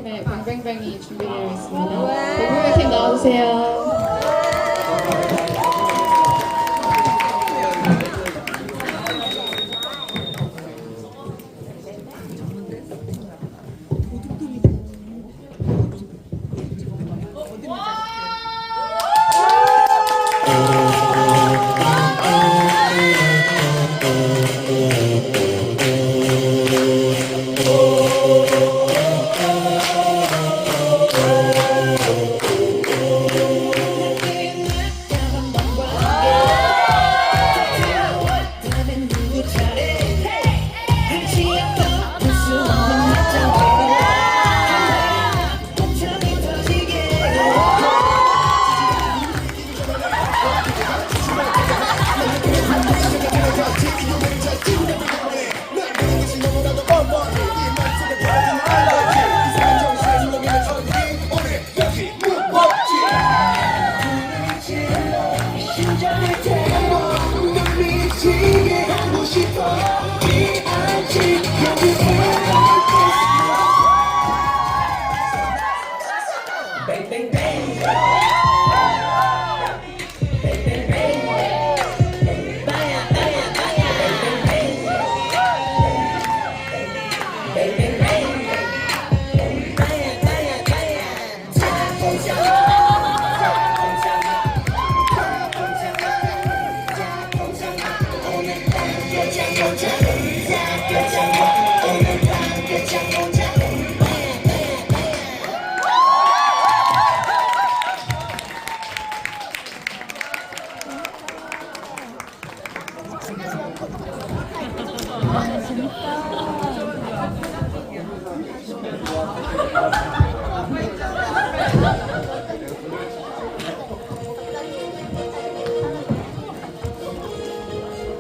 팀의 뱅뱅뱅이 준비되어 있습니다. 뱅뱅뱅 나와주세요.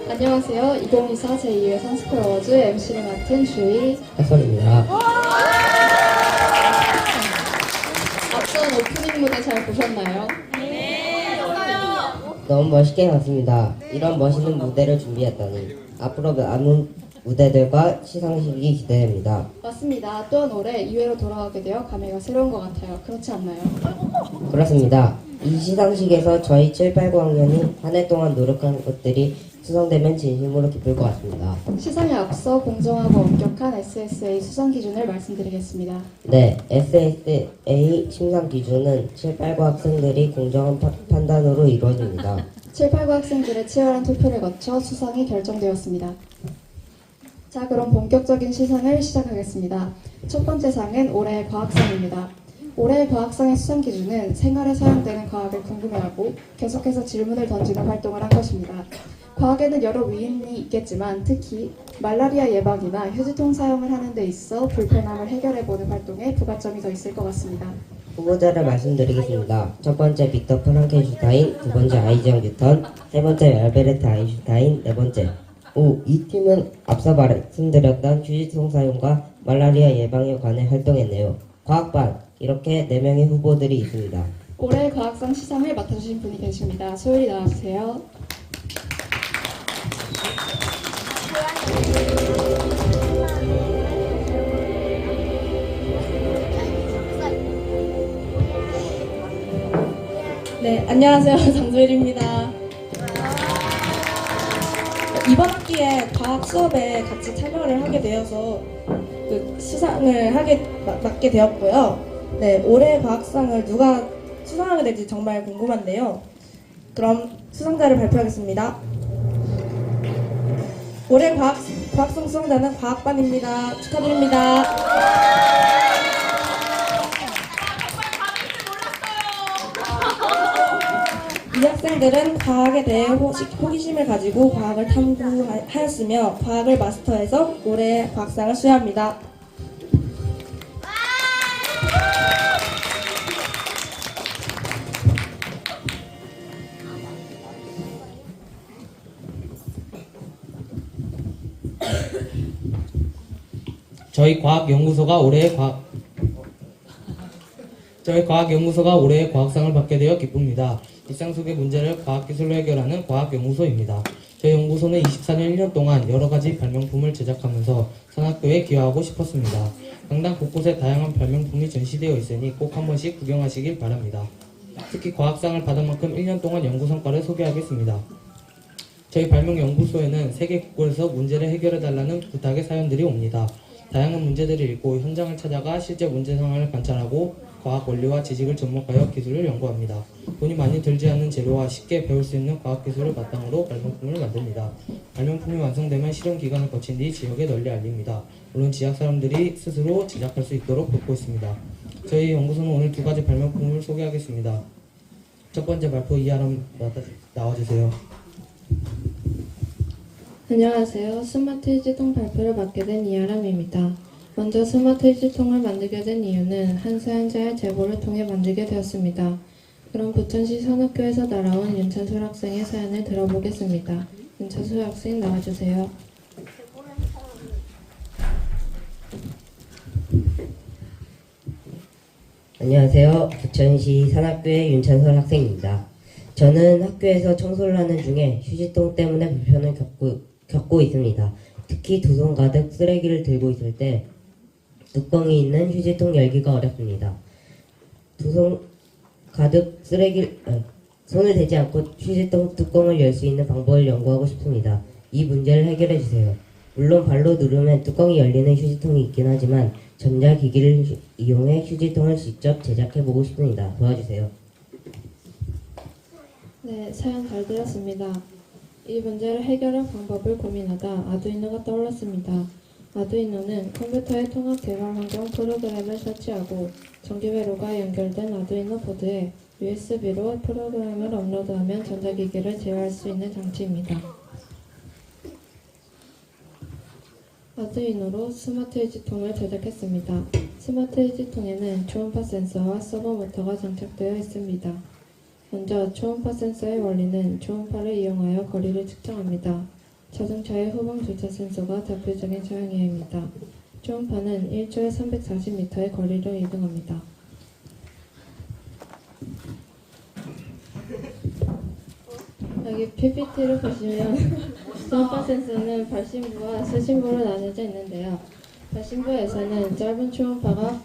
안녕하세요. 2024 제2회 선스쿨 어워즈 MC를 맡은 주희 해설입니다. 앞선 오프닝 무대 잘 보셨나요? 너무 멋있게 봤습니다. 이런 멋있는 무대를 준비했다니 앞으로 많은 무대들과 시상식이 기대됩니다. 맞습니다. 또한 올해 2회로 돌아가게 되어 감회가 새로운 것 같아요. 그렇지 않나요? 그렇습니다. 이 시상식에서 저희 7, 8, 9학년이 한 해 동안 노력한 것들이 수상되면 진심으로 기쁠 것 같습니다. 시상에 앞서 공정하고 엄격한 SSA 수상 기준을 말씀드리겠습니다. 네, SSA 심상 기준은 7, 8, 9 학생들이 공정한 판단으로 이루어집니다. 7, 8, 9 학생들의 치열한 투표를 거쳐 수상이 결정되었습니다. 자, 그럼 본격적인 시상을 시작하겠습니다. 첫 번째 상은 올해의 과학상입니다. 올해의 과학상의 수상 기준은 생활에 사용되는 과학을 궁금해하고 계속해서 질문을 던지는 활동을 한 것입니다. 과학에는 여러 위인이 있겠지만 특히 말라리아 예방이나 휴지통 사용을 하는 데 있어 불편함을 해결해보는 활동에 부가점이 더 있을 것 같습니다. 후보자를 말씀드리겠습니다. 첫 번째 빅터 프랑켄슈타인, 두 번째 아이작 뉴턴, 세 번째 알베르트 아인슈타인, 네 번째 이 팀은 앞서 말씀드렸던 휴지통 사용과 말라리아 예방에 관해 활동했네요. 과학반, 이렇게 4명의 후보들이 있습니다. 올해 과학상 시상을 맡아주신 분이 계십니다. 소율이 나와주세요. 네, 안녕하세요. 장소일입니다. 이번 학기에 과학 수업에 같이 참여를 하게 되어서 수상을 맡게 되었고요. 네, 올해 과학상을 누가 수상하게 될지 정말 궁금한데요. 그럼 수상자를 발표하겠습니다. 올해 과학상 수상자는 과학반입니다. 축하드립니다. 이 학생들은 과학에 대해 호기심을 가지고 과학을 탐구하였으며 과학을 마스터해서 올해 과학상을 수여합니다. 저희 과학연구소가 올해의 과학상을 받게 되어 기쁩니다. 이상 소개 문제를 과학기술로 해결하는 과학연구소입니다. 저희 연구소는 24년 1년 동안 여러 가지 발명품을 제작하면서 산학교에 기여하고 싶었습니다. 강당 곳곳에 다양한 발명품이 전시되어 있으니 꼭 한 번씩 구경하시길 바랍니다. 특히 과학상을 받은 만큼 1년 동안 연구 성과를 소개하겠습니다. 저희 발명연구소에는 세계 곳곳에서 문제를 해결해달라는 부탁의 사연들이 옵니다. 다양한 문제들을 읽고 현장을 찾아가 실제 문제 상황을 관찰하고 과학 원리와 지식을 접목하여 기술을 연구합니다. 돈이 많이 들지 않는 재료와 쉽게 배울 수 있는 과학 기술을 바탕으로 발명품을 만듭니다. 발명품이 완성되면 실험 기간을 거친 뒤 지역에 널리 알립니다. 물론 지역 사람들이 스스로 제작할 수 있도록 돕고 있습니다. 저희 연구소는 오늘 두 가지 발명품을 소개하겠습니다. 첫 번째 발표 이하람 나와주세요. 안녕하세요. 스마트 휴지통 발표를 맡게 된 이하람입니다. 먼저 스마트 휴지통을 만들게 된 이유는 한 사연자의 제보를 통해 만들게 되었습니다. 그럼 부천시 선학교에서 날아온 윤찬솔 학생의 사연을 들어보겠습니다. 윤찬솔 학생 나와주세요. 안녕하세요. 부천시 산학교의 윤찬설 학생입니다. 저는 학교에서 청소를 하는 중에 휴지통 때문에 불편을 겪고 있습니다. 특히 두 손 가득 쓰레기를 들고 있을 때 뚜껑이 있는 휴지통 열기가 어렵습니다. 두 손 가득 손을 대지 않고 휴지통 뚜껑을 열 수 있는 방법을 연구하고 싶습니다. 이 문제를 해결해 주세요. 물론 발로 누르면 뚜껑이 열리는 휴지통이 있긴 하지만 전자기기를 이용해 휴지통을 직접 제작해 보고 싶습니다. 도와주세요. 네, 사연 잘 들었습니다. 이 문제를 해결할 방법을 고민하다 아두이노가 떠올랐습니다. 아두이노는 컴퓨터의 통합 개발 환경 프로그램을 설치하고 전기회로가 연결된 아두이노 보드에 USB로 프로그램을 업로드하면 전자기기를 제어할 수 있는 장치입니다. 아두이노로 스마트 휴지통을 제작했습니다. 스마트 휴지통에는 초음파 센서와 서버 모터가 장착되어 있습니다. 먼저 초음파 센서의 원리는 초음파를 이용하여 거리를 측정합니다. 자동차의 후방 주차 센서가 대표적인 사용이입니다. 초음파는 1초에 340m의 거리를 이동합니다. 여기 PPT를 보시면 초음파 센서는 발신부와 수신부로 나눠져 있는데요. 발신부에서는 짧은 초음파를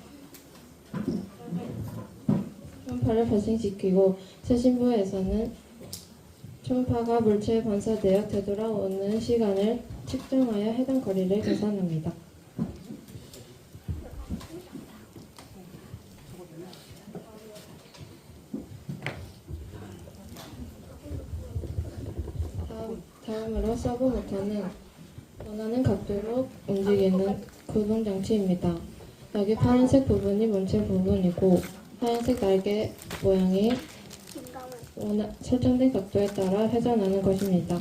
발생시키고 수신부에서는 초음파가 물체에 반사되어 되돌아오는 시간을 측정하여 해당 거리를 계산합니다. 다음으로 서브 모터는 원하는 각도로 움직이는 구동 장치입니다. 여기 파란색 부분이 물체 부분이고 하얀색 날개 모양이 설정된 각도에 따라 회전하는 것입니다.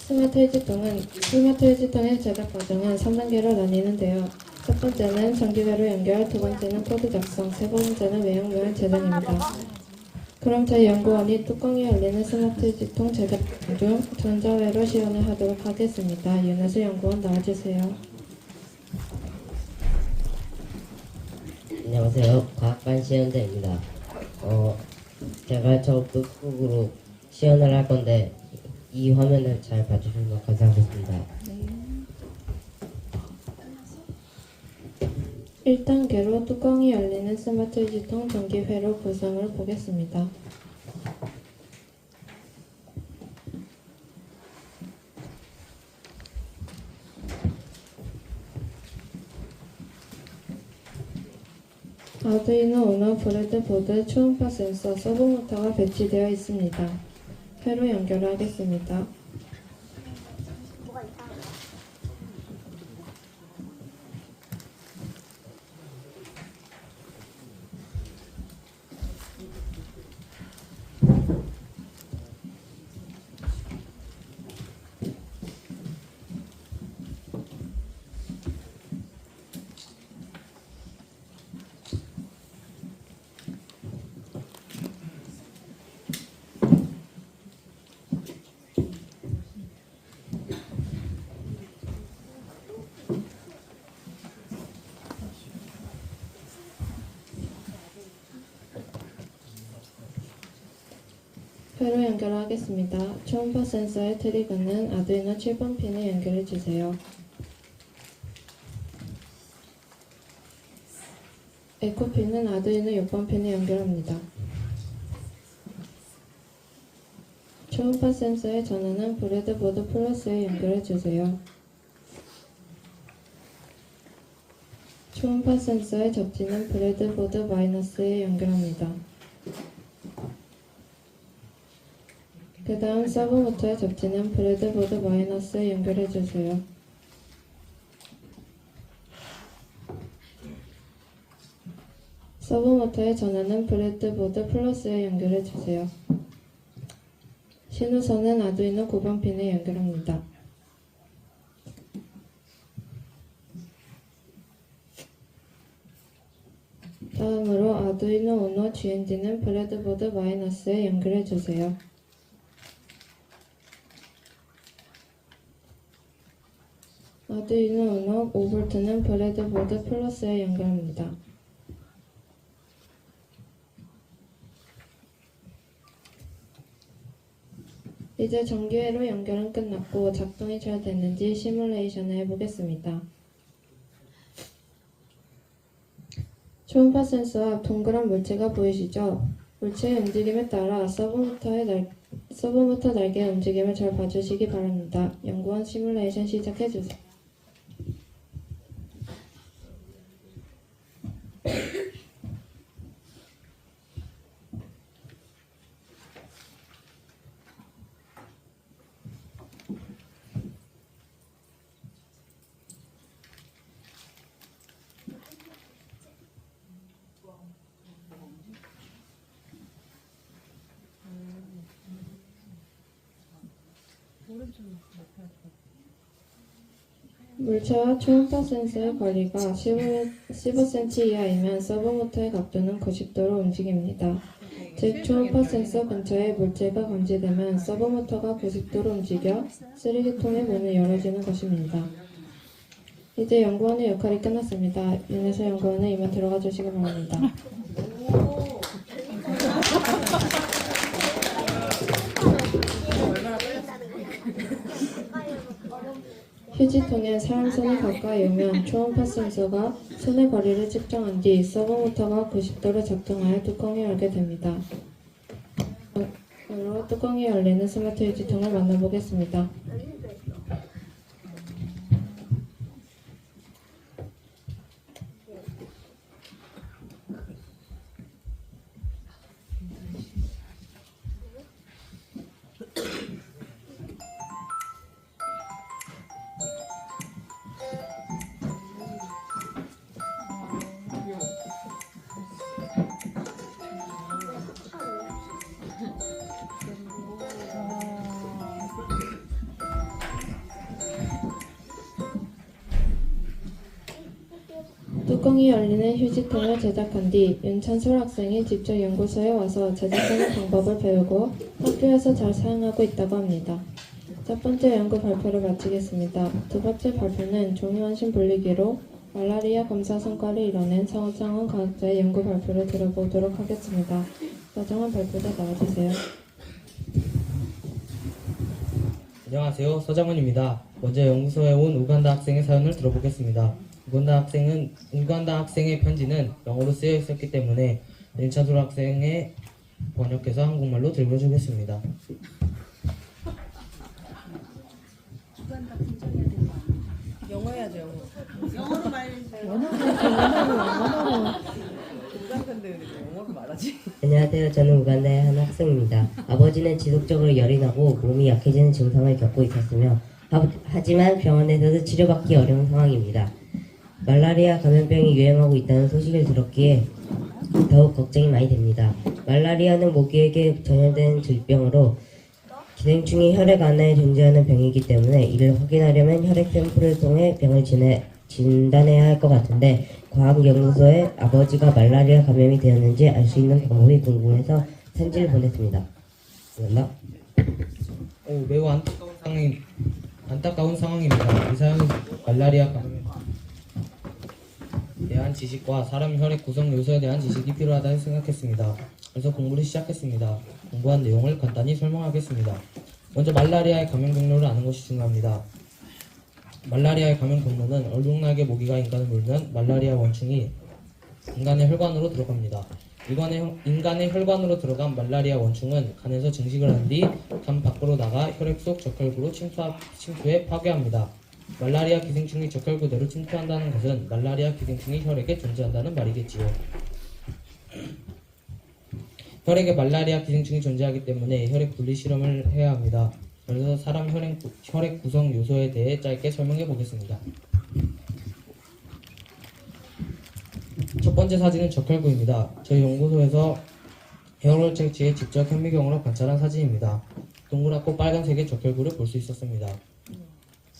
스마트 휴지통의 제작 과정은 3단계로 나뉘는데요. 첫 번째는 전기회로 연결, 두 번째는 코드 작성, 세 번째는 외형물 제작입니다. 그럼 저희 연구원이 뚜껑이 열리는 스마트 휴지통 제작 중 전자회로 시연을 하도록 하겠습니다. 윤혜수 연구원 나와주세요. 안녕하세요. 과학반 시연자입니다. 제가 처음부터 꾹으로 시연을 할 건데 이 화면을 잘 봐주시면 감사하겠습니다. 1단계로 뚜껑이 열리는 스마트 휴지통 전기회로 구성을 보겠습니다. 아두이노 우노 브레드보드 초음파 센서 서브 모터가 배치되어 있습니다. 회로 연결하겠습니다. 회로 연결하겠습니다. 초음파 센서의 트리거는 아두이노 7번 핀에 연결해 주세요. 에코핀은 아두이노 6번 핀에 연결합니다. 초음파 센서의 전원은 브레드보드 플러스에 연결해 주세요. 초음파 센서의 접지는 브레드보드 마이너스에 연결합니다. 그 다음 서브모터의 접지는 브레드보드 마이너스에 연결해 주세요. 서브모터의 전원은 브레드보드 플러스에 연결해 주세요. 신호선은 아두이노 9번 핀에 연결합니다. 다음으로 아두이노 우노 GND는 브레드보드 마이너스에 연결해 주세요. 아두이노 우노 5V는 브레드보드 플러스에 연결합니다. 이제 전기회로 연결은 끝났고 작동이 잘 됐는지 시뮬레이션을 해보겠습니다. 초음파 센서 앞 동그란 물체가 보이시죠? 물체의 움직임에 따라 서브모터 날개의 움직임을 잘 봐주시기 바랍니다. 연구원 시뮬레이션 시작해주세요. 물체와 초음파 센서의 거리가 15cm 이하이면 서브모터의 각도는 90도로 움직입니다. 즉 초음파 센서 근처에 물체가 감지되면 서브모터가 90도로 움직여 쓰레기통의 문을 열어주는 것입니다. 이제 연구원의 역할이 끝났습니다. 윤혜서 연구원은 이만 들어가 주시기 바랍니다. 휴지통에 사람 손이 가까이 오면 초음파 센서가 손의 거리를 측정한 뒤 서브모터가 90도로 작동하여 뚜껑이 열게 됩니다. 바로 뚜껑이 열리는 스마트 휴지통을 만나보겠습니다. 뚜껑이 열리는 휴지통을 제작한 뒤 윤찬솔 학생이 직접 연구소에 와서 제작하는 방법을 배우고 학교에서 잘 사용하고 있다고 합니다. 첫 번째 연구 발표를 마치겠습니다. 두 번째 발표는 종이원심 분리기로 말라리아 검사 성과를 이뤄낸 서정원 과학자의 연구 발표를 들어보도록 하겠습니다. 서정원 발표자 나와주세요. 안녕하세요. 서장원입니다. 먼저 연구소에 온 우간다 학생의 사연을 들어보겠습니다. 우간다 학생의 편지는 영어로 쓰여 있었기 때문에 윤찬솔 학생의 번역해서 한국말로 들려주겠습니다. 영어 해야죠, 영어. 영어로 말. 우간다인데 영어로 말하지. 안녕하세요. 저는 우간다의 한 학생입니다. 아버지는 지속적으로 열이 나고 몸이 약해지는 증상을 겪고 있었으며 하지만 병원에서도 치료받기 어려운 상황입니다. 말라리아 감염병이 유행하고 있다는 소식을 들었기에 더욱 걱정이 많이 됩니다. 말라리아는 모기에게 전염된 질병으로 기생충이 혈액 안에 존재하는 병이기 때문에 이를 확인하려면 혈액 샘플을 통해 병을 진단해야 할 것 같은데 과학연구소에 아버지가 말라리아 감염이 되었는지 알 수 있는 방법이 궁금해서 편지를 보냈습니다. 맞나? 매우 안타까운 상황입니다. 이 사연은 말라리아 감염에 대한 지식과 사람 혈액 구성 요소에 대한 지식이 필요하다고 생각했습니다. 그래서 공부를 시작했습니다. 공부한 내용을 간단히 설명하겠습니다. 먼저 말라리아의 감염 경로를 아는 것이 중요합니다. 말라리아의 감염 경로는 얼룩날개 모기가 인간을 물면 말라리아 원충이 인간의 혈관으로 들어갑니다. 인간의 혈관으로 들어간 말라리아 원충은 간에서 증식을 한 뒤 간 밖으로 나가 혈액 속 적혈구로 침투해 파괴합니다. 말라리아 기생충이 적혈구 내로 침투한다는 것은 말라리아 기생충이 혈액에 존재한다는 말이겠지요. 혈액에 말라리아 기생충이 존재하기 때문에 혈액 분리 실험을 해야 합니다. 그래서 사람 혈액 구성 요소에 대해 짧게 설명해 보겠습니다. 첫 번째 사진은 적혈구입니다. 저희 연구소에서 혈액 채취에 직접 현미경으로 관찰한 사진입니다. 동그랗고 빨간색의 적혈구를 볼 수 있었습니다.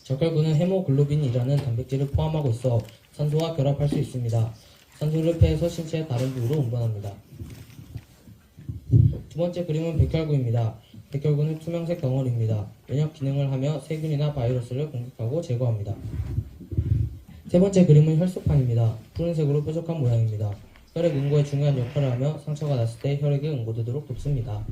적혈구는 헤모글로빈이라는 단백질을 포함하고 있어 산소와 결합할 수 있습니다. 산소를 폐해서 신체의 다른 부위로 운반합니다. 두 번째 그림은 백혈구입니다. 백혈구는 투명색 덩어리입니다. 면역 기능을 하며 세균이나 바이러스를 공격하고 제거합니다. 세 번째 그림은 혈소판입니다. 푸른색으로 뾰족한 모양입니다. 혈액 응고에 중요한 역할을 하며 상처가 났을 때 혈액이 응고되도록 돕습니다.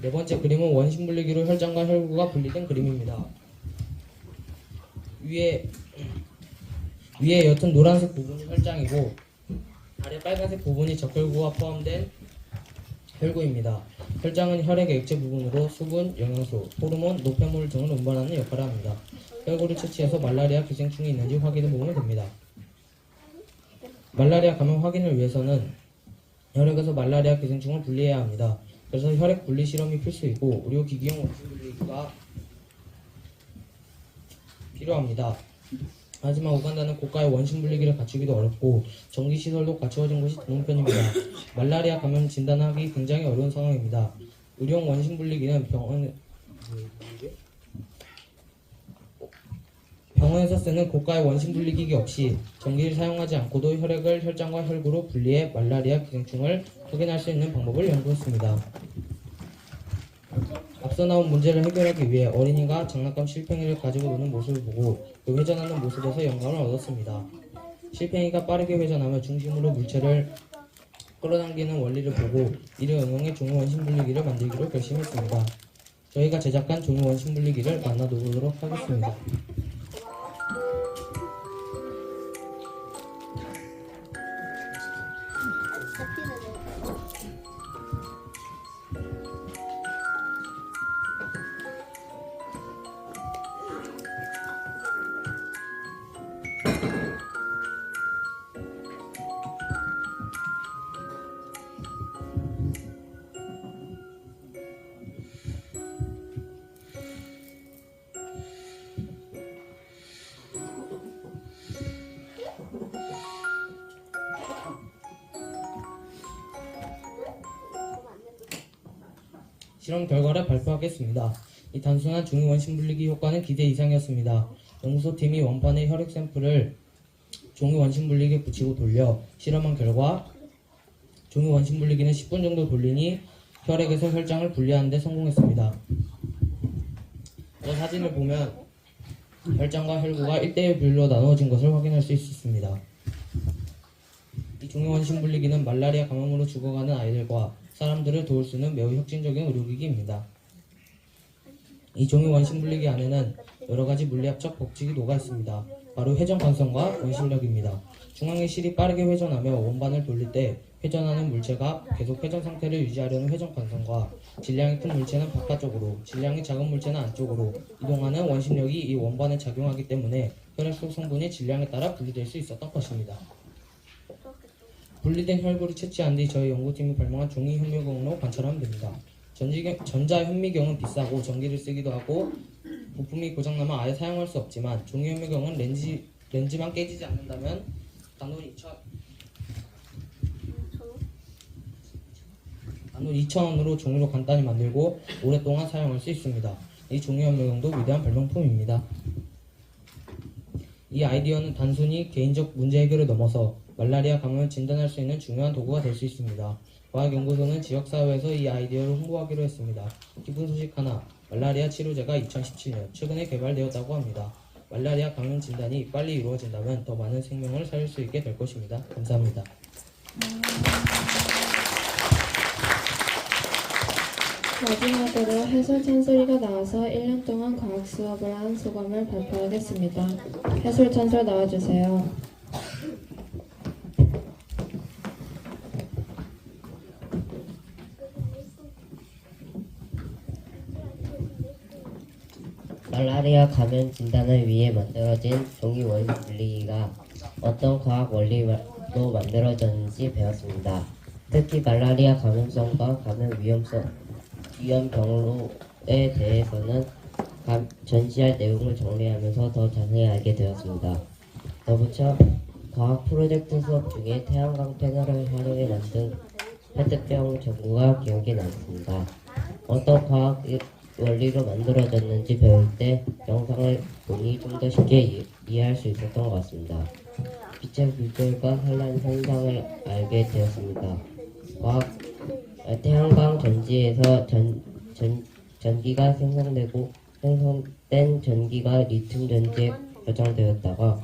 네 번째 그림은 원심 분리기로 혈장과 혈구가 분리된 그림입니다. 위에 옅은 노란색 부분이 혈장이고 아래 빨간색 부분이 적혈구가 포함된 혈구입니다. 혈장은 혈액의 액체 부분으로 수분, 영양소, 호르몬, 노폐물 등을 운반하는 역할을 합니다. 혈구를 채취해서 말라리아 기생충이 있는지 확인해 보면 됩니다. 말라리아 감염 확인을 위해서는 혈액에서 말라리아 기생충을 분리해야 합니다. 그래서 혈액 분리 실험이 필수이고 의료기기용 원심 분리기가 필요합니다. 하지만 우간다는 고가의 원심 분리기를 갖추기도 어렵고 전기시설도 갖추어진 곳이 드문 편입니다. 말라리아 감염 진단하기 굉장히 어려운 상황입니다. 의료용 원심 분리기는 병원에서 쓰는 고가의 원심 분리기기 없이 전기를 사용하지 않고도 혈액을 혈장과 혈구로 분리해 말라리아 기생충을 확인할 수 있는 방법을 연구했습니다. 앞서 나온 문제를 해결하기 위해 어린이가 장난감 실팽이를 가지고 노는 모습을 보고 그 회전하는 모습에서 영감을 얻었습니다. 실팽이가 빠르게 회전하며 중심으로 물체를 끌어당기는 원리를 보고 이를 응용해 종이 원심 분리기를 만들기로 결심했습니다. 저희가 제작한 종이 원심 분리기를 만나보도록 하겠습니다. 실험 결과를 발표하겠습니다. 이 단순한 종이 원심 분리기 효과는 기대 이상이었습니다. 연구소팀이 원판의 혈액 샘플을 종이 원심 분리기에 붙이고 돌려 실험한 결과 종이 원심 분리기는 10분 정도 돌리니 혈액에서 혈장을 분리하는 데 성공했습니다. 이 사진을 보면 혈장과 혈구가 1대1 비율로 나누어진 것을 확인할 수 있습니다. 이 종이 원심 분리기는 말라리아 감염으로 죽어가는 아이들과 사람들을 도울 수 있는 매우 혁신적인 의료기기입니다. 이 종이 원심 분리기 안에는 여러가지 물리학적 법칙이 녹아 있습니다. 바로 회전 관성과 원심력입니다. 중앙의 실이 빠르게 회전하며 원반을 돌릴 때 회전하는 물체가 계속 회전 상태를 유지하려는 회전 관성과 질량이 큰 물체는 바깥쪽으로, 질량이 작은 물체는 안쪽으로 이동하는 원심력이 이 원반에 작용하기 때문에 혈액 속 성분이 질량에 따라 분리될 수 있었던 것입니다. 분리된 혈구를 채취한 뒤 저희 연구팀이 발명한 종이 현미경으로 관찰하면 됩니다. 전자 현미경은 비싸고 전기를 쓰기도 하고 부품이 고장나면 아예 사용할 수 없지만 종이 현미경은 렌즈만 깨지지 않는다면 단돈 2,000원으로 종이로 간단히 만들고 오랫동안 사용할 수 있습니다. 이 종이 현미경도 위대한 발명품입니다. 이 아이디어는 단순히 개인적 문제 해결을 넘어서 말라리아 감염을 진단할 수 있는 중요한 도구가 될 수 있습니다. 과학연구소는 지역사회에서 이 아이디어를 홍보하기로 했습니다. 기쁜 소식 하나, 말라리아 치료제가 2017년 최근에 개발되었다고 합니다. 말라리아 감염 진단이 빨리 이루어진다면 더 많은 생명을 살릴 수 있게 될 것입니다. 감사합니다. 마지막으로 해설 찬소리가 나와서 1년 동안 과학 수업을 한 소감을 발표하겠습니다. 해설 찬솔 나와주세요. 말라리아 감염 진단을 위해 만들어진 종이 원시 분리기가 어떤 과학 원리로 만들어졌는지 배웠습니다. 특히 말라리아 감염성과 감염 위험경로에 대해서는 전시할 내용을 정리하면서 더 자세히 알게 되었습니다. 덧붙여 과학 프로젝트 수업 중에 태양광 패널을 활용해 만든 페트병 전구가 기억에 남습니다. 어떤 과학 원리로 만들어졌는지 배울 때 영상을 보니 좀 더 쉽게 이해할 수 있었던 것 같습니다. 빛의 굴절과 산란 현상을 알게 되었습니다. 태양광 전지에서 전기가 생성된 전기가 리튬 전지에 저장되었다가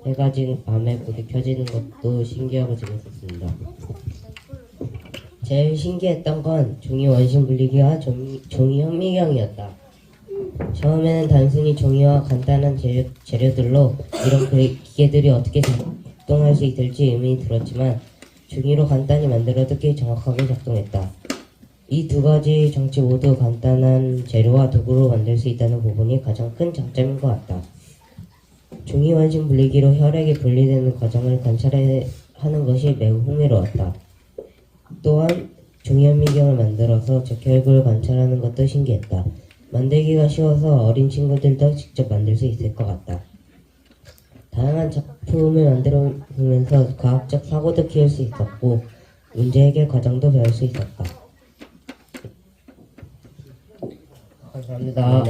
해가 진 밤에 불이 켜지는 것도 신기하고 재밌었습니다. 제일 신기했던 건 종이 원심 분리기와 종이 현미경이었다. 처음에는 단순히 종이와 간단한 재료들로 이런 기계들이 어떻게 작동할 수 있을지 의문이 들었지만 종이로 간단히 만들어도 꽤 정확하게 작동했다. 이 두 가지 장치 모두 간단한 재료와 도구로 만들 수 있다는 부분이 가장 큰 장점인 것 같다. 종이 원심 분리기로 혈액이 분리되는 과정을 관찰하는 것이 매우 흥미로웠다. 또한 종이 현미경을 만들어서 적혈구를 관찰하는 것도 신기했다. 만들기가 쉬워서 어린 친구들도 직접 만들 수 있을 것 같다. 다양한 작품을 만들어 보면서 과학적 사고도 키울 수 있었고 문제 해결 과정도 배울 수 있었다. 감사합니다.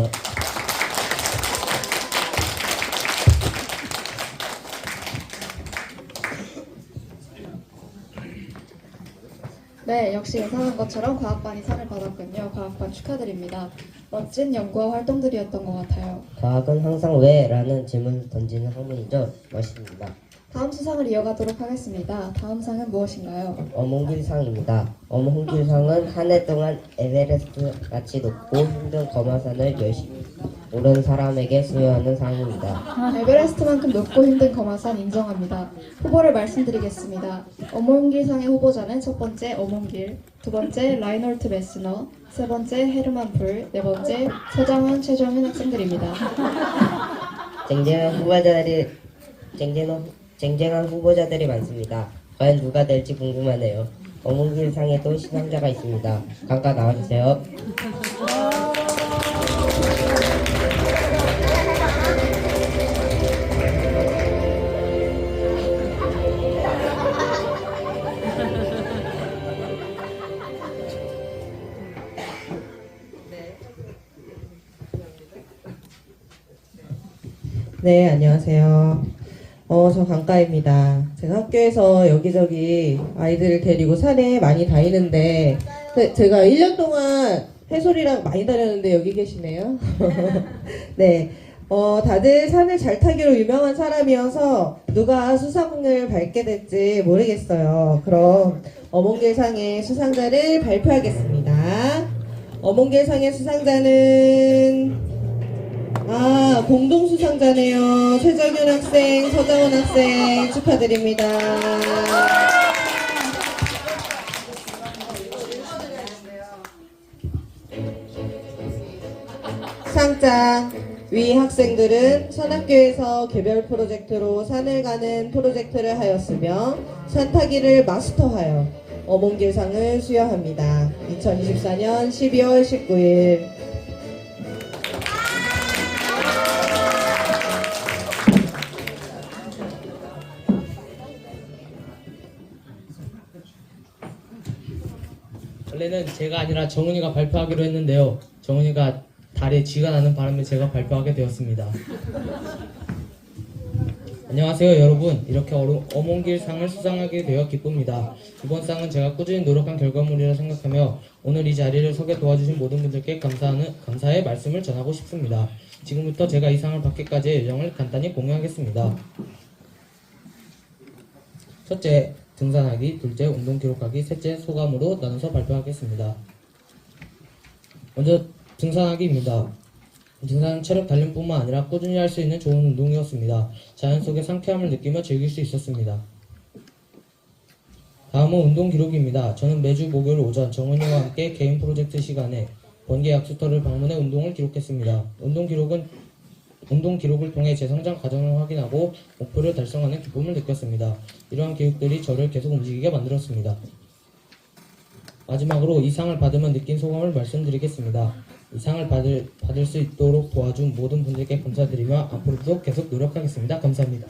네, 역시 예상한 것처럼 과학반이 상을 받았군요. 과학반 축하드립니다. 멋진 연구와 활동들이었던 것 같아요. 과학은 항상 왜? 라는 질문을 던지는 학문이죠. 멋있습니다. 다음 수상을 이어가도록 하겠습니다. 다음 상은 무엇인가요? 어몽길상입니다. 어몽길상은 한 해 동안 에베레스트 같이 높고 힘든 거마산을 열심히 오른 사람에게 수여하는 상입니다. 에베레스트만큼 높고 힘든 거마산 인정합니다. 후보를 말씀드리겠습니다. 어몽길상의 후보자는 첫 번째 어몽길, 두 번째 라이놀트 메스너, 세 번째 헤르만 풀, 네 번째 서장훈, 최정윤 학생들입니다. 쟁쟁한 후보자들이 많습니다. 과연 누가 될지 궁금하네요. 어몽길상에도 신앙자가 있습니다. 잠깐 나와주세요. 네, 안녕하세요. 저 강가입니다. 제가 학교에서 여기저기 아이들을 데리고 산에 많이 다니는데, 제가 1년 동안 해솔이랑 많이 다녔는데 여기 계시네요. 네. 다들 산을 잘 타기로 유명한 사람이어서 누가 수상을 받게 될지 모르겠어요. 그럼 어몽길상의 수상자를 발표하겠습니다. 어몽길상의 수상자는 공동 수상자네요. 최정윤 학생, 서장훈 학생 축하드립니다. 상장 위 학생들은 산학교에서 개별 프로젝트로 산을 가는 프로젝트를 하였으며 산타기를 마스터하여 어몽길상을 수여합니다. 2024년 12월 19일 원래는 제가 아니라 정은이가 발표하기로 했는데요. 정은이가 달에 쥐가 나는 바람에 제가 발표하게 되었습니다. 안녕하세요 여러분. 이렇게 어몽길상을 수상하게 되어 기쁩니다. 이번 상은 제가 꾸준히 노력한 결과물이라 생각하며 오늘 이 자리를 서게 도와주신 모든 분들께 감사의 말씀을 전하고 싶습니다. 지금부터 제가 이 상을 받기까지의 여정을 간단히 공유하겠습니다. 첫째, 등산하기, 둘째, 운동 기록하기, 셋째, 소감으로 나눠서 발표하겠습니다. 먼저 등산하기입니다. 등산은 체력 단련뿐만 아니라 꾸준히 할 수 있는 좋은 운동이었습니다. 자연 속의 상쾌함을 느끼며 즐길 수 있었습니다. 다음은 운동 기록입니다. 저는 매주 목요일 오전 정은이와 함께 개인 프로젝트 시간에 번개 약수터를 방문해 운동을 기록했습니다. 운동 기록을 통해 제 성장 과정을 확인하고 목표를 달성하는 기쁨을 느꼈습니다. 이러한 기록들이 저를 계속 움직이게 만들었습니다. 마지막으로 이 상을 받으면 느낀 소감을 말씀드리겠습니다. 이 상을 받을 수 있도록 도와준 모든 분들께 감사드리며 앞으로도 계속 노력하겠습니다. 감사합니다.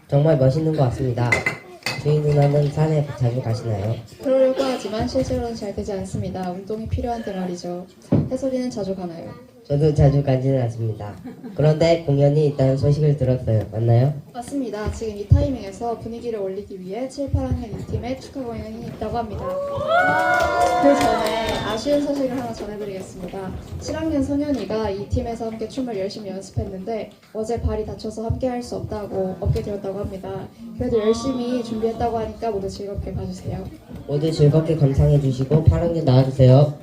정말 멋있는 것 같습니다. 주희 누나는 산에 자주 가시나요? 그러려고 하지만 실제로는 잘 되지 않습니다. 운동이 필요한데 말이죠. 해솔이는 자주 가나요? 저도 자주 가지는 않습니다. 그런데 공연이 있다는 소식을 들었어요. 맞나요? 맞습니다. 지금 이 타이밍에서 분위기를 올리기 위해 7, 8학년 2팀의 축하 공연이 있다고 합니다. 그 전에 아쉬운 소식을 하나 전해드리겠습니다. 7학년 선현이가 이 팀에서 함께 춤을 열심히 연습했는데 어제 발이 다쳐서 함께 할 수 없게 되었다고 합니다. 그래도 열심히 준비했다고 하니까 모두 즐겁게 봐주세요. 모두 즐겁게 감상해 주시고 8학년 나와주세요.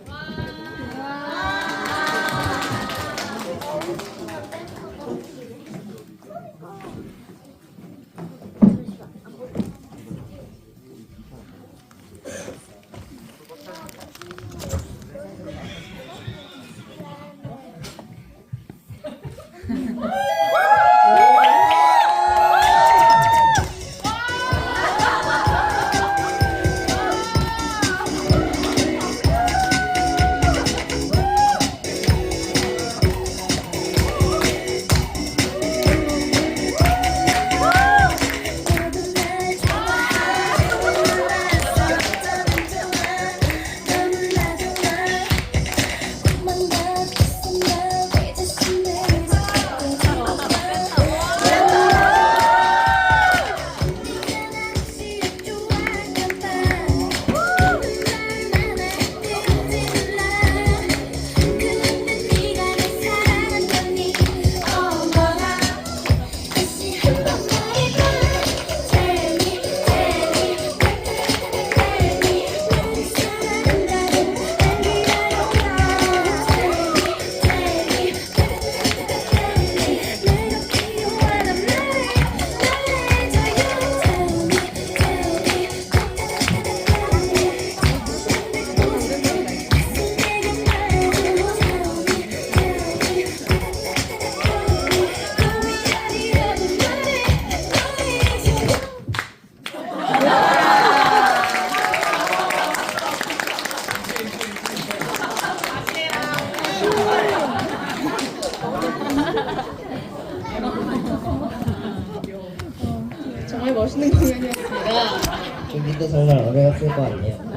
정말 멋있는 공연이었습니다. 준비도 정말 어려웠을 것 같네요.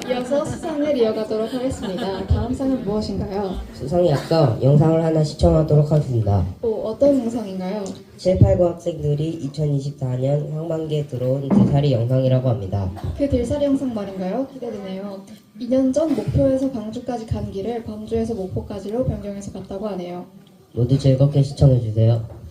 이어서 수상을 이어가도록 하겠습니다. 다음 상은 무엇인가요? 수상이 앞서 영상을 하나 시청하도록 하겠습니다. 어떤 영상인가요? 7, 8, 9 학생들이 2024년 상반기에 들어온 들살이 영상이라고 합니다. 그 들살이 영상 말인가요? 기대되네요. 2년 전 목표에서 광주까지 간 길을 광주에서 목포까지로 변경해서 갔다고 하네요. 모두 즐겁게 시청해주세요.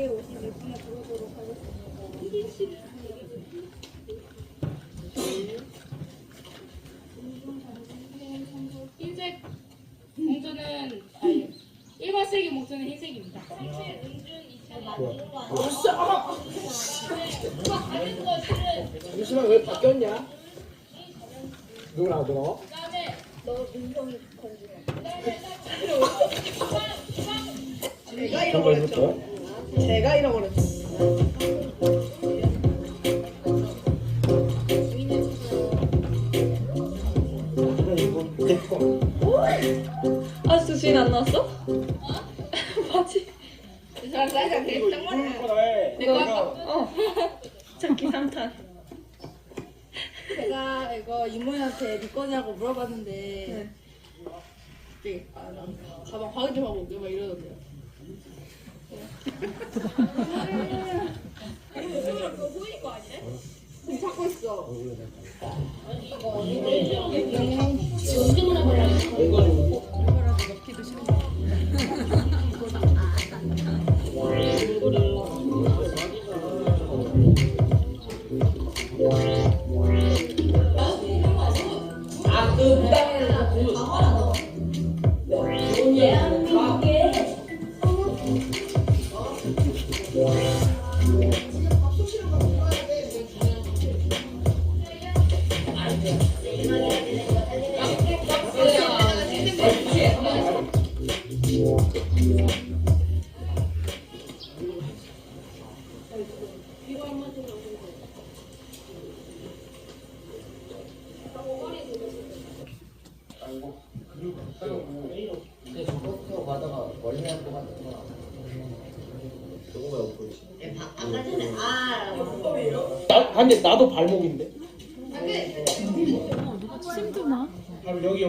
자리에 오신 네 분을 부르도록 하겠습니다. 흰색 봉투는 아니 1번색의 봉투는 흰색입니다. 잠시만 왜 바뀌었냐? 누구랑 너? 제가 잃어버렸죠. 제가 잃어버렸죠. 아직도 주인 안 나왔어? 바지. 저랑 사이즈가 되게 딱 맞네. 저기 3탄. 제가 이거 이모한테 네 거냐고 물어봤는데 갑자기 가방 확인 좀 하고 올게 막 이러던데요. 그거 보일 거 아니야? 지금 찾고 있어. 가다가 멀리 할 것 같아. 근데 나도 발목인데. 심드나? 바로 여기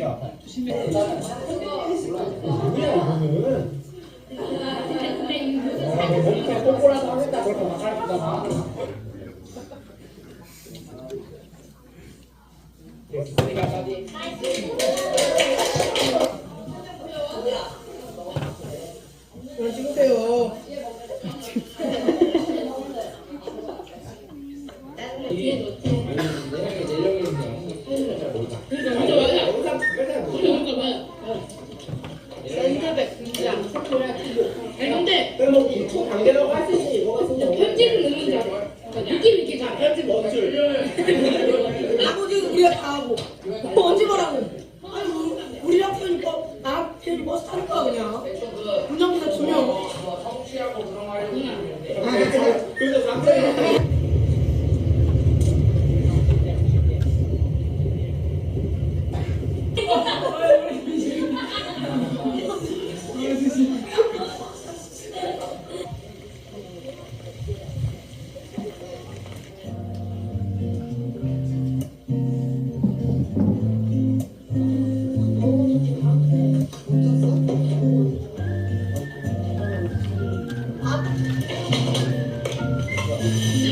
아파. 꼬꼬라서 하겠다. 그렇게 막 하겠다. 찍으세요. 편집을 넣는 줄 알아. 느낌 있게 잘 편집 아버지는 우리가 다 하고 언제 말하고 아니 우리랑 편이니까 나랑 편이 버스 타는 거야 그냥 운전기사 2명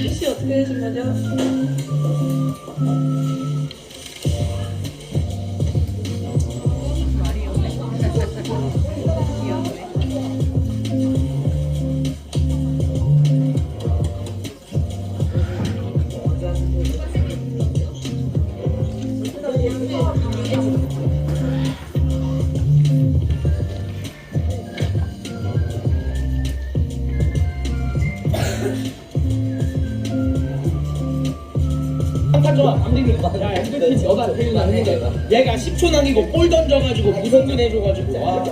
혹시 어떻게 되신 거죠? 안 되니까. 야, MVP 너가 되는 안 되니까. 얘가 10초 남기고 볼 던져가지고 무성근 해줘가지고. 와.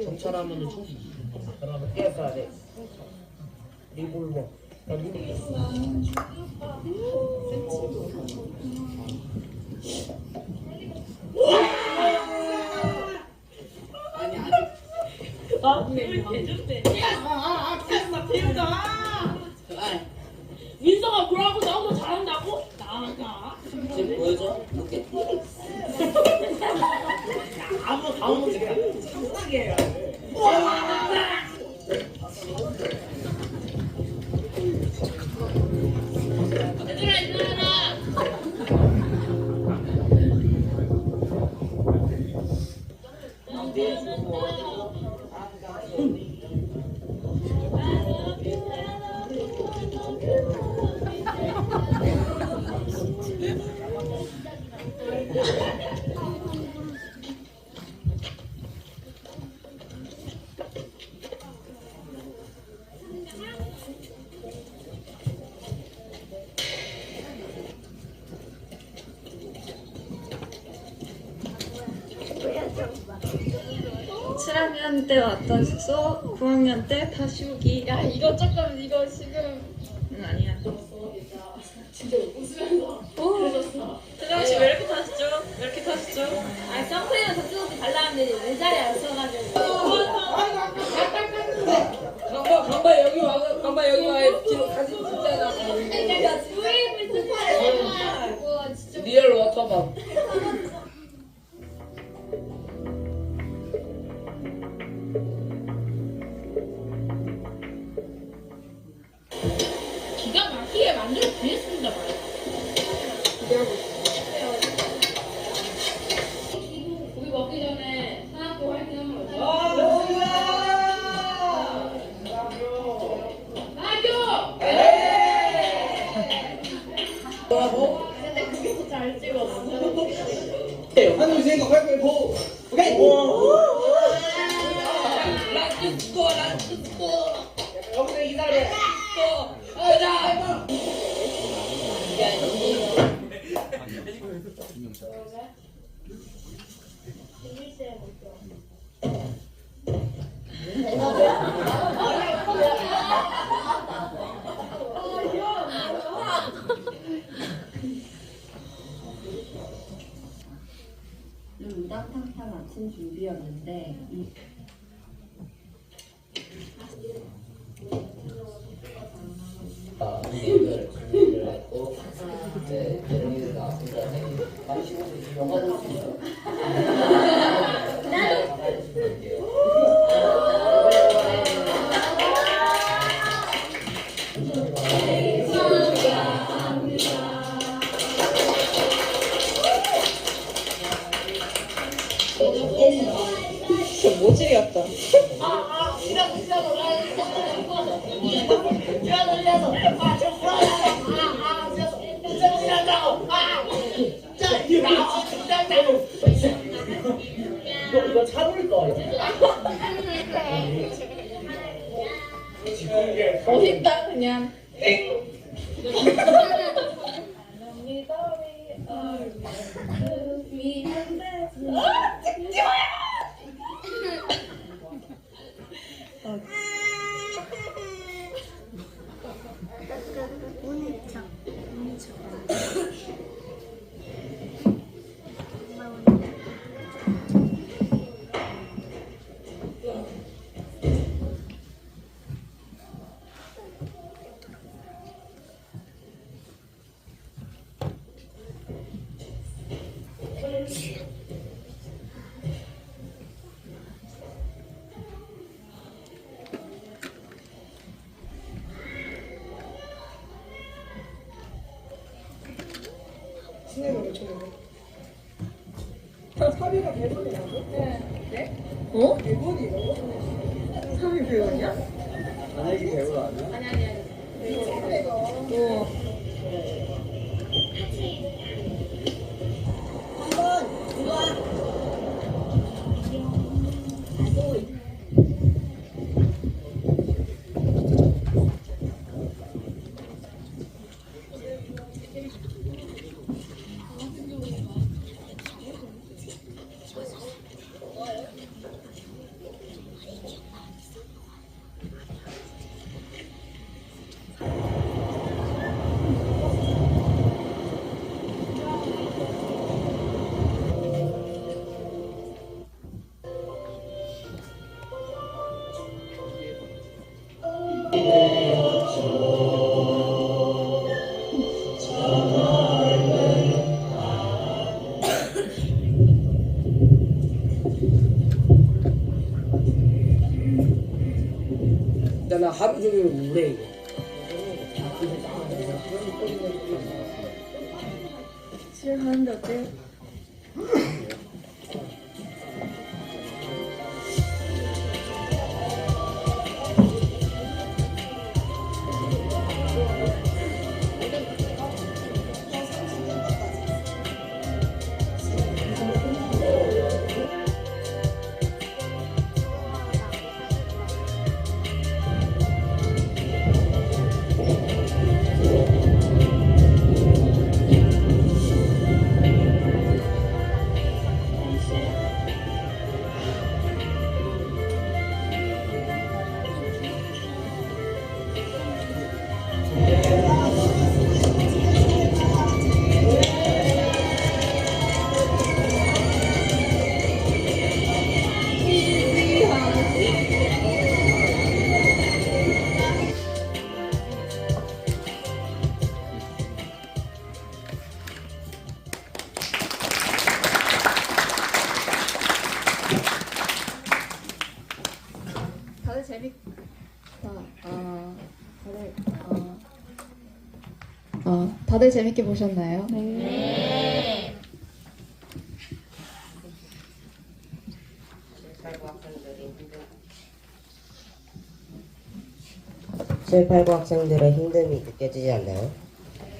경찰하면은 총기. 그러면 깨어야 돼. 리볼버. 야, 민서가 그러고 나도 잘한다고? 나가. 지금 보여줘? 이렇게. 아무 상상이에요. 얘들아 일어나라. 칠 학년 때 왔던 숙소, 9학년 때 다시 오기. 야 이거 조금 이거 지금 아니야. 진짜 웃으면서 태정 씨왜 이렇게 타시죠? 왜 이렇게 타시죠? 아 선크림은 저쪽으로 달라는데 내 자리에 안 써가지고. 강바 여기 와 뒤로 가지 진짜 그러니까 브이앱을 쓰고 진짜. 리얼 워터밤. 기가 막히게 만들어 드렸습니다 말이야. 고기 먹기 전에 사납고 화이팅 한번 해줘. 나교! 뭐라고? 근데 그게 잘 찍었어. 하늘 생각할 거예요. 오케이. 여기서 이사를. 우당탕탕 아침 준비였는데 모질이 같다. 이거 차올 거예요. 멋있다 그냥. 신혜가 저거. 사비가 100원이라고? 네. 어? 100원이라고? 사비 100원이야? 만약에 배우 아니야? 나 하루 종일 우울해 이거. 시작하는데 어때요? 다들 재밌. 다들 재밌게 보셨나요? 네. 제8고 학생들의 힘듦이 느껴지지 않나요?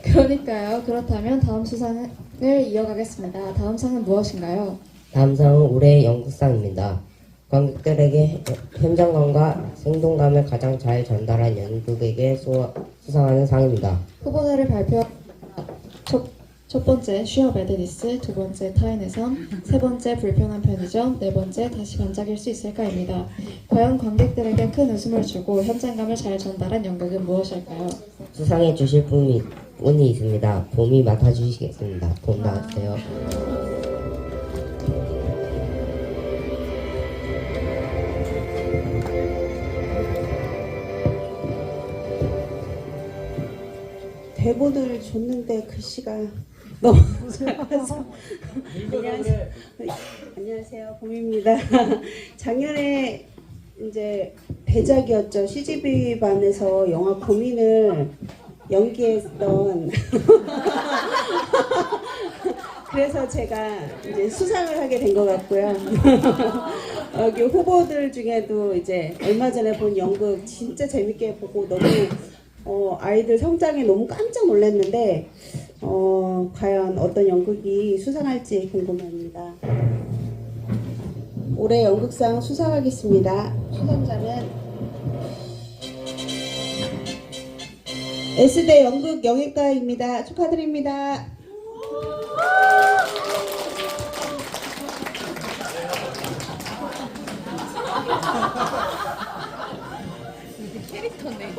그러니까요. 그렇다면 다음 수상을 이어가겠습니다. 다음 상은 무엇인가요? 다음 상은 올해의 연극상입니다. 관객들에게 현장감과 생동감을 가장 잘 전달한 연극에게 수상하는 상입니다. 후보자를 첫 번째 쉬어 매드니스, 두 번째 타인의 섬, 세 번째 불편한 편의점, 네 번째 다시 반짝일 수 있을까입니다. 과연 관객들에게 큰 웃음을 주고 현장감을 잘 전달한 연극은 무엇일까요? 수상해 주실 분이 있습니다. 봄이 맡아주시겠습니다. 봄 나왔어요. 대본을 줬는데 글씨가 너무 좋아서 안녕하세요 봄입니다. 작년에 이제 대작이었죠. CGV 반에서 영화 봄인을 연기했던 그래서 제가 이제 수상을 하게 된 것 같고요. 여기 후보들 중에도 이제 얼마 전에 본 연극 진짜 재밌게 보고 너무 아이들 성장에 너무 깜짝 놀랐는데 과연 어떤 연극이 수상할지 궁금합니다. 올해 연극상 수상하겠습니다. 수상자는 S대 연극 영예과입니다. 축하드립니다. 캐릭터네.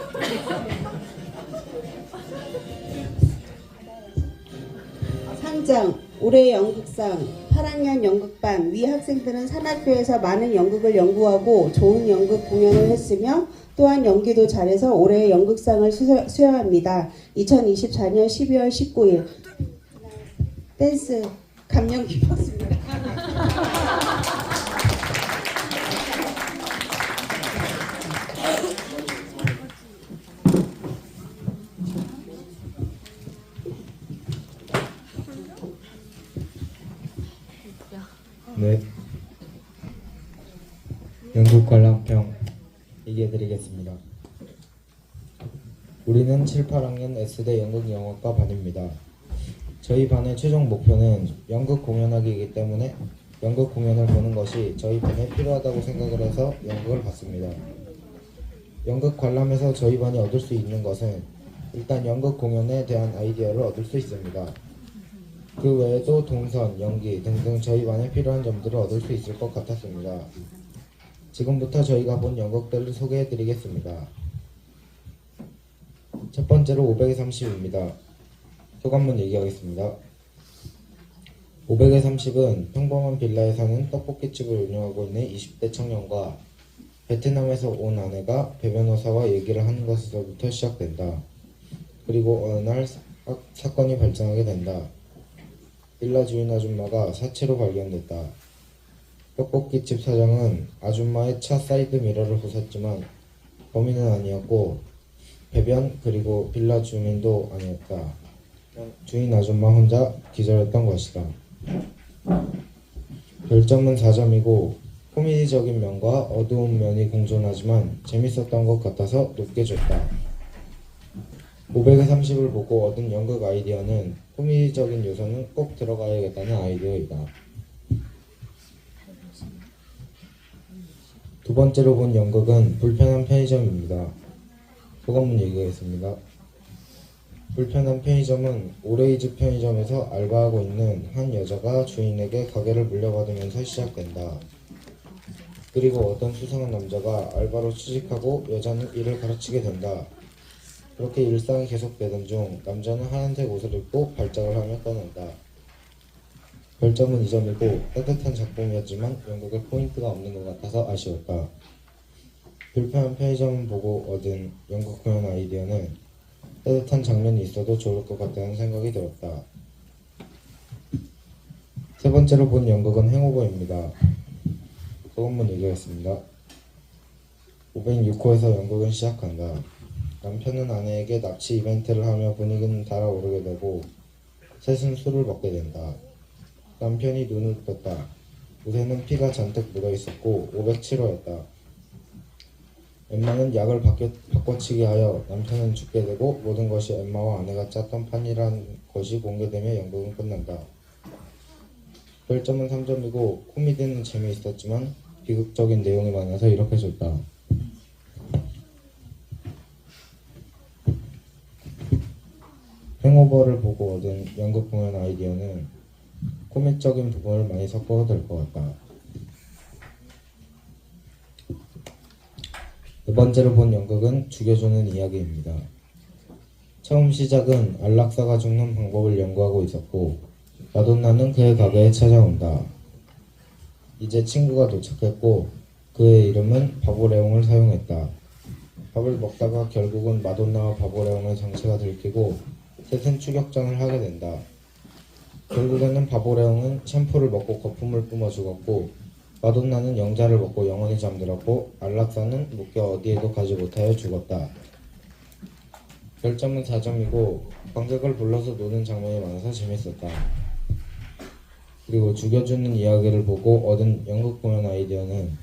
상장 올해 연극상 8학년 연극반 위 학생들은 산학교에서 많은 연극을 연구하고 좋은 연극 공연을 했으며 또한 연기도 잘해서 올해의 연극상을 수여합니다. 2024년 12월 19일 댄스 감명 깊었습니다. 네. 연극 관람평 얘기해드리겠습니다. 우리는 7, 8학년 S대 연극영화과 반입니다. 저희 반의 최종 목표는 연극 공연하기이기 때문에 연극 공연을 보는 것이 저희 반에 필요하다고 생각을 해서 연극을 봤습니다. 연극 관람에서 저희 반이 얻을 수 있는 것은 일단 연극 공연에 대한 아이디어를 얻을 수 있습니다. 그 외에도 동선, 연기 등등 저희 반에 필요한 점들을 얻을 수 있을 것 같았습니다. 지금부터 저희가 본 연극들을 소개해드리겠습니다. 첫 번째로 500의 30입니다. 소감문 얘기하겠습니다. 500의 30은 평범한 빌라에 사는 떡볶이집을 운영하고 있는 20대 청년과 베트남에서 온 아내가 배변호사와 얘기를 하는 것에서부터 시작된다. 그리고 어느 날 사건이 발생하게 된다. 빌라 주인 아줌마가 사체로 발견됐다. 떡볶이집 사장은 아줌마의 차 사이드 미러를 부쉈지만 범인은 아니었고 배변 그리고 빌라 주민도 아니었다. 주인 아줌마 혼자 기절했던 것이다. 별점은 4점이고 코미디적인 면과 어두운 면이 공존하지만 재밌었던 것 같아서 높게 줬다. 500에 30을 보고 얻은 연극 아이디어는 코미디적인 요소는 꼭 들어가야겠다는 아이디어이다. 두 번째로 본 연극은 불편한 편의점입니다. 소감문 얘기하겠습니다. 불편한 편의점은 오레이즈 편의점에서 알바하고 있는 한 여자가 주인에게 가게를 물려받으면서 시작된다. 그리고 어떤 수상한 남자가 알바로 취직하고 여자는 일을 가르치게 된다. 그렇게 일상이 계속되던 중 남자는 하얀색 옷을 입고 발작을 하며 떠난다. 별점은 2점이고 따뜻한 작품이었지만 연극에 포인트가 없는 것 같아서 아쉬웠다. 불편한 편의점을 보고 얻은 연극 공연 아이디어는 따뜻한 장면이 있어도 좋을 것 같다는 생각이 들었다. 세 번째로 본 연극은 행오버입니다. 소감문 얘기하겠습니다. 506호에서 연극은 시작한다. 남편은 아내에게 납치 이벤트를 하며 분위기는 달아오르게 되고 셋은 술을 먹게 된다. 남편이 눈을 떴다. 옷에는 피가 잔뜩 묻어있었고 507호였다. 엠마는 약을 바꿔치기 하여 남편은 죽게 되고 모든 것이 엠마와 아내가 짰던 판이란 것이 공개되며 연극은 끝난다. 별점은 3점이고 코미디는 재미있었지만 비극적인 내용이 많아서 이렇게 줬다. 행오버를 보고 얻은 연극 공연 아이디어는 코믹적인 부분을 많이 섞어도 될 것 같다. 네 번째로 본 연극은 죽여주는 이야기입니다. 처음 시작은 안락사가 죽는 방법을 연구하고 있었고 마돈나는 그의 가게에 찾아온다. 이제 친구가 도착했고 그의 이름은 바보레옹을 사용했다. 밥을 먹다가 결국은 마돈나와 바보레옹의 정체가 들키고 셋은 추격전을 하게 된다. 결국에는 바보레옹은 샴푸를 먹고 거품을 뿜어 죽었고 마돈나는 영자를 먹고 영원히 잠들었고 안락사는 묶여 어디에도 가지 못하여 죽었다. 별점은 4점이고 관객을 불러서 노는 장면이 많아서 재밌었다. 그리고 죽여주는 이야기를 보고 얻은 연극 공연 아이디어는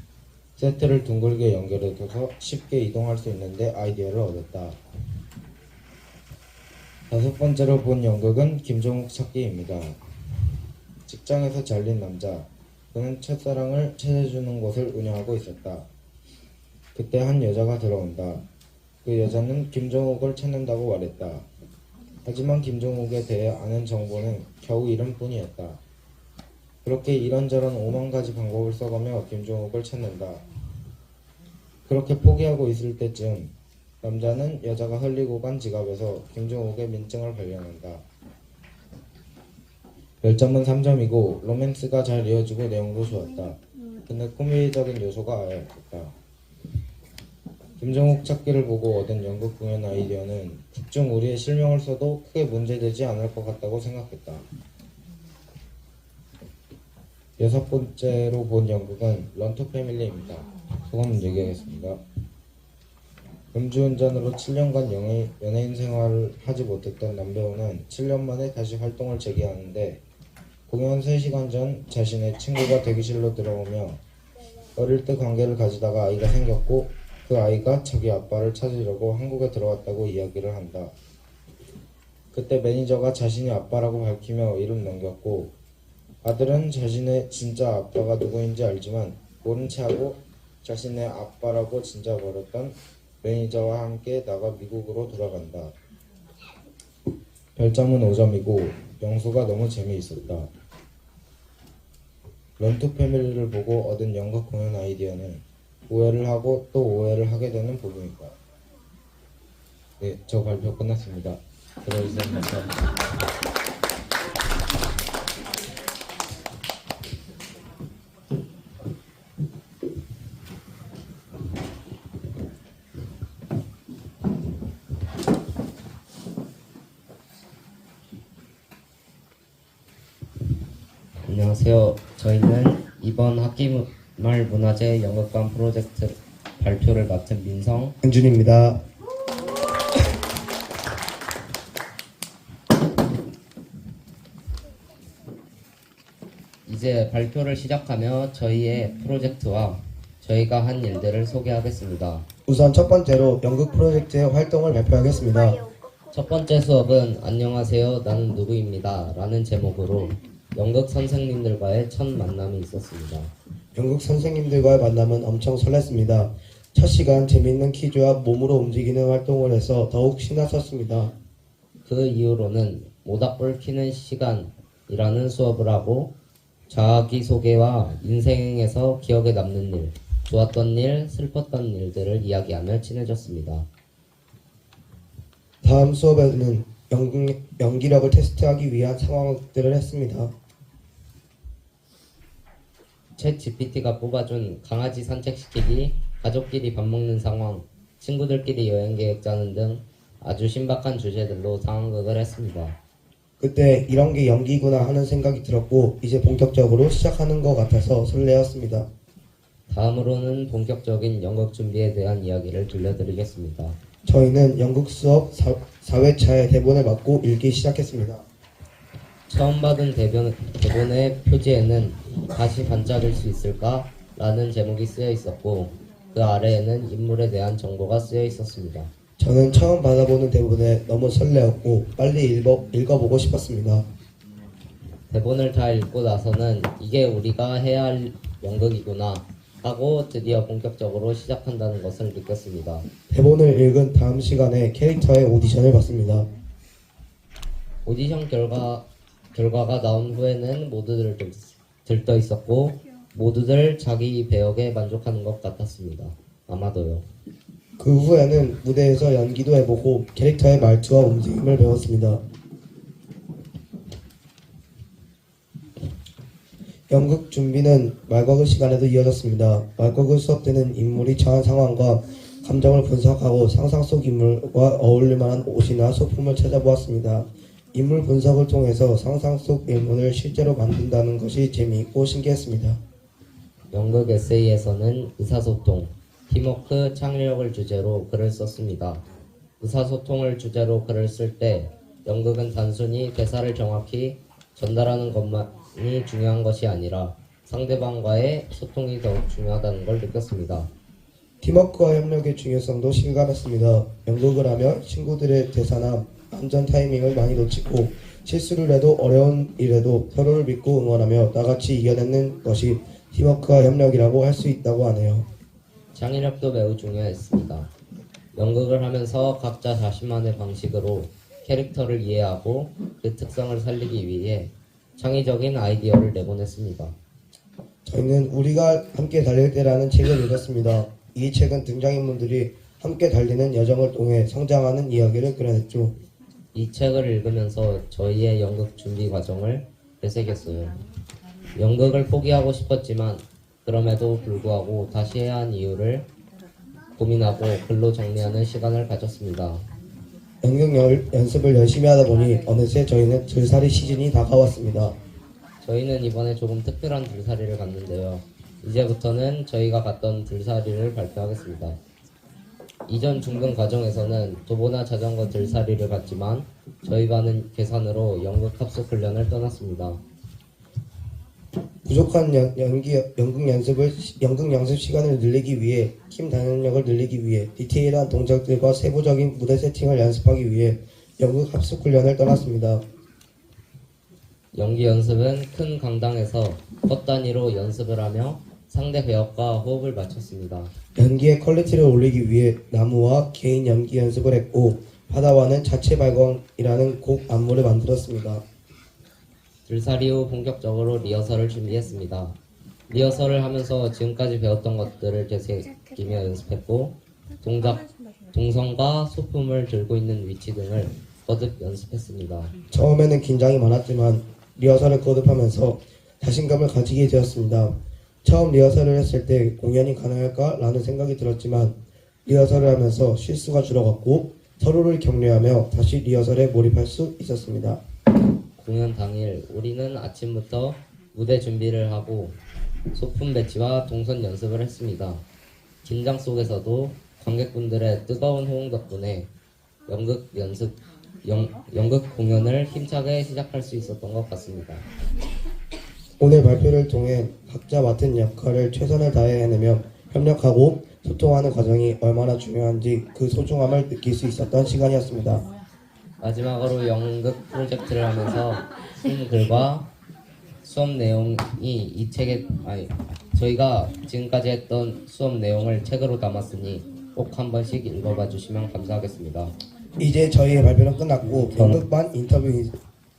세트를 둥글게 연결해둬서 쉽게 이동할 수 있는데 아이디어를 얻었다. 다섯 번째로 본 연극은 김종욱 찾기입니다. 직장에서 잘린 남자, 그는 첫사랑을 찾아주는 곳을 운영하고 있었다. 그때 한 여자가 들어온다. 그 여자는 김종욱을 찾는다고 말했다. 하지만 김종욱에 대해 아는 정보는 겨우 이름뿐이었다. 그렇게 이런저런 5만 가지 방법을 써가며 김종욱을 찾는다. 그렇게 포기하고 있을 때쯤 남자는 여자가 흘리고 간 지갑에서 김종욱의 민증을 발견한다. 별점은 3점이고 로맨스가 잘 이어지고 내용도 좋았다. 근데 코미디적인 요소가 아예 없었다. 김종욱 찾기를 보고 얻은 연극 공연 아이디어는 극중 우리의 실명을 써도 크게 문제되지 않을 것 같다고 생각했다. 여섯 번째로 본 연극은 런투 패밀리입니다. 소감 얘기하겠습니다. 음주운전으로 7년간 연예인 생활을 하지 못했던 남배우는 7년 만에 다시 활동을 재개하는데 공연 3시간 전 자신의 친구가 대기실로 들어오며 어릴 때 관계를 가지다가 아이가 생겼고 그 아이가 자기 아빠를 찾으려고 한국에 들어왔다고 이야기를 한다. 그때 매니저가 자신이 아빠라고 밝히며 이름 넘겼고 아들은 자신의 진짜 아빠가 누구인지 알지만 모른 채 하고 자신의 아빠라고 진짜 버렸던 매니저와 함께 나가 미국으로 돌아간다. 별점은 5점이고 영수가 너무 재미있었다. 런투 패밀리를 보고 얻은 연극 공연 아이디어는 오해를 하고 또 오해를 하게 되는 부분이다. 네, 저 발표 끝났습니다. 들어주셔서 감사합니다. 안녕하세요. 저희는 이번 학기 말 문화재 연극관 프로젝트 발표를 맡은 민성 은준입니다. 이제 발표를 시작하며 저희의 프로젝트와 저희가 한 일들을 소개하겠습니다. 우선 첫 번째로 연극 프로젝트의 활동을 발표하겠습니다. 첫 번째 수업은 안녕하세요 나는 누구입니다 라는 제목으로 연극 선생님들과의 첫 만남이 있었습니다. 연극 선생님들과의 만남은 엄청 설렜습니다. 첫 시간 재미있는 퀴즈와 몸으로 움직이는 활동을 해서 더욱 신났었습니다. 그 이후로는 모닥불 키는 시간이라는 수업을 하고 자기소개와 인생에서 기억에 남는 일, 좋았던 일, 슬펐던 일들을 이야기하며 친해졌습니다. 다음 수업에는 연기력을 테스트하기 위한 상황극들을 했습니다. 챗 GPT가 뽑아준 강아지 산책시키기, 가족끼리 밥 먹는 상황, 친구들끼리 여행 계획 짜는 등 아주 신박한 주제들로 상황극을 했습니다. 그때 이런 게 연기구나 하는 생각이 들었고 이제 본격적으로 시작하는 것 같아서 설레었습니다. 다음으로는 본격적인 연극 준비에 대한 이야기를 들려드리겠습니다. 저희는 연극 수업 4회차의 대본을 맡고 읽기 시작했습니다. 처음 받은 대본의 표지에는 다시 반짝일 수 있을까? 라는 제목이 쓰여 있었고 그 아래에는 인물에 대한 정보가 쓰여 있었습니다. 저는 처음 받아보는 대본에 너무 설레었고 빨리 읽어보고 싶었습니다. 대본을 다 읽고 나서는 이게 우리가 해야 할 연극이구나 하고 드디어 본격적으로 시작한다는 것을 느꼈습니다. 대본을 읽은 다음 시간에 캐릭터의 오디션을 봤습니다. 오디션 결과가 나온 후에는 모두들 들떠 있었고 모두들 자기 배역에 만족하는 것 같았습니다. 아마도요. 그 후에는 무대에서 연기도 해보고 캐릭터의 말투와 움직임을 배웠습니다. 연극 준비는 말거그 시간에도 이어졌습니다. 말거그 수업 때는 인물이 처한 상황과 감정을 분석하고 상상 속 인물과 어울릴 만한 옷이나 소품을 찾아보았습니다. 인물 분석을 통해서 상상 속 인물을 실제로 만든다는 것이 재미있고 신기했습니다. 연극 에세이에서는 의사소통, 팀워크, 창의력을 주제로 글을 썼습니다. 의사소통을 주제로 글을 쓸 때 연극은 단순히 대사를 정확히 전달하는 것만이 중요한 것이 아니라 상대방과의 소통이 더욱 중요하다는 걸 느꼈습니다. 팀워크와 협력의 중요성도 실감했습니다. 연극을 하며 친구들의 대사나 안전 타이밍을 많이 놓치고 실수를 해도 어려운 일에도 서로를 믿고 응원하며 나같이 이겨내는 것이 팀워크와 협력이라고 할 수 있다고 하네요. 창의력도 매우 중요했습니다. 연극을 하면서 각자 자신만의 방식으로 캐릭터를 이해하고 그 특성을 살리기 위해 창의적인 아이디어를 내보냈습니다. 저희는 우리가 함께 달릴 때라는 책을 읽었습니다. 이 책은 등장인물들이 함께 달리는 여정을 통해 성장하는 이야기를 그려냈죠. 이 책을 읽으면서 저희의 연극 준비 과정을 되새겼어요. 연극을 포기하고 싶었지만 그럼에도 불구하고 다시 해야 한 이유를 고민하고 글로 정리하는 시간을 가졌습니다. 연극 연습을 열심히 하다 보니 어느새 저희는 들살이 시즌이 다가왔습니다. 저희는 이번에 조금 특별한 들살이를 갔는데요. 이제부터는 저희가 갔던 들살이를 발표하겠습니다. 이전 중등 과정에서는 도보나 자전거 들살이를 갔지만 저희 반은 계산으로 연극 합숙 훈련을 떠났습니다. 부족한 연극 연습 시간을 늘리기 위해 팀 단련력을 늘리기 위해 디테일한 동작들과 세부적인 무대 세팅을 연습하기 위해 연극 합숙 훈련을 떠났습니다. 연기 연습은 큰 강당에서 컷 단위로 연습을 하며 상대 배역과 호흡을 맞췄습니다. 연기의 퀄리티를 올리기 위해 나무와 개인 연기 연습을 했고 바다와는 자체 발광이라는 곡 안무를 만들었습니다. 들살이 후 본격적으로 리허설을 준비했습니다. 리허설을 하면서 지금까지 배웠던 것들을 되새기며 연습했고 동성과 소품을 들고 있는 위치 등을 거듭 연습했습니다. 처음에는 긴장이 많았지만 리허설을 거듭하면서 자신감을 가지게 되었습니다. 처음 리허설을 했을 때 공연이 가능할까? 라는 생각이 들었지만 리허설을 하면서 실수가 줄어갔고 서로를 격려하며 다시 리허설에 몰입할 수 있었습니다. 공연 당일 우리는 아침부터 무대 준비를 하고 소품 배치와 동선 연습을 했습니다. 긴장 속에서도 관객분들의 뜨거운 호응 덕분에 연극 공연을 힘차게 시작할 수 있었던 것 같습니다. 오늘 발표를 통해 각자 맡은 역할을 최선을 다해 해내며 협력하고 소통하는 과정이 얼마나 중요한지 그 소중함을 느낄 수 있었던 시간이었습니다. 마지막으로 연극 프로젝트를 하면서 쓴 글과 수업 내용이 이 책에 저희가 지금까지 했던 수업 내용을 책으로 담았으니 꼭 한 번씩 읽어봐 주시면 감사하겠습니다. 이제 저희의 발표는 끝났고 연극반 인터뷰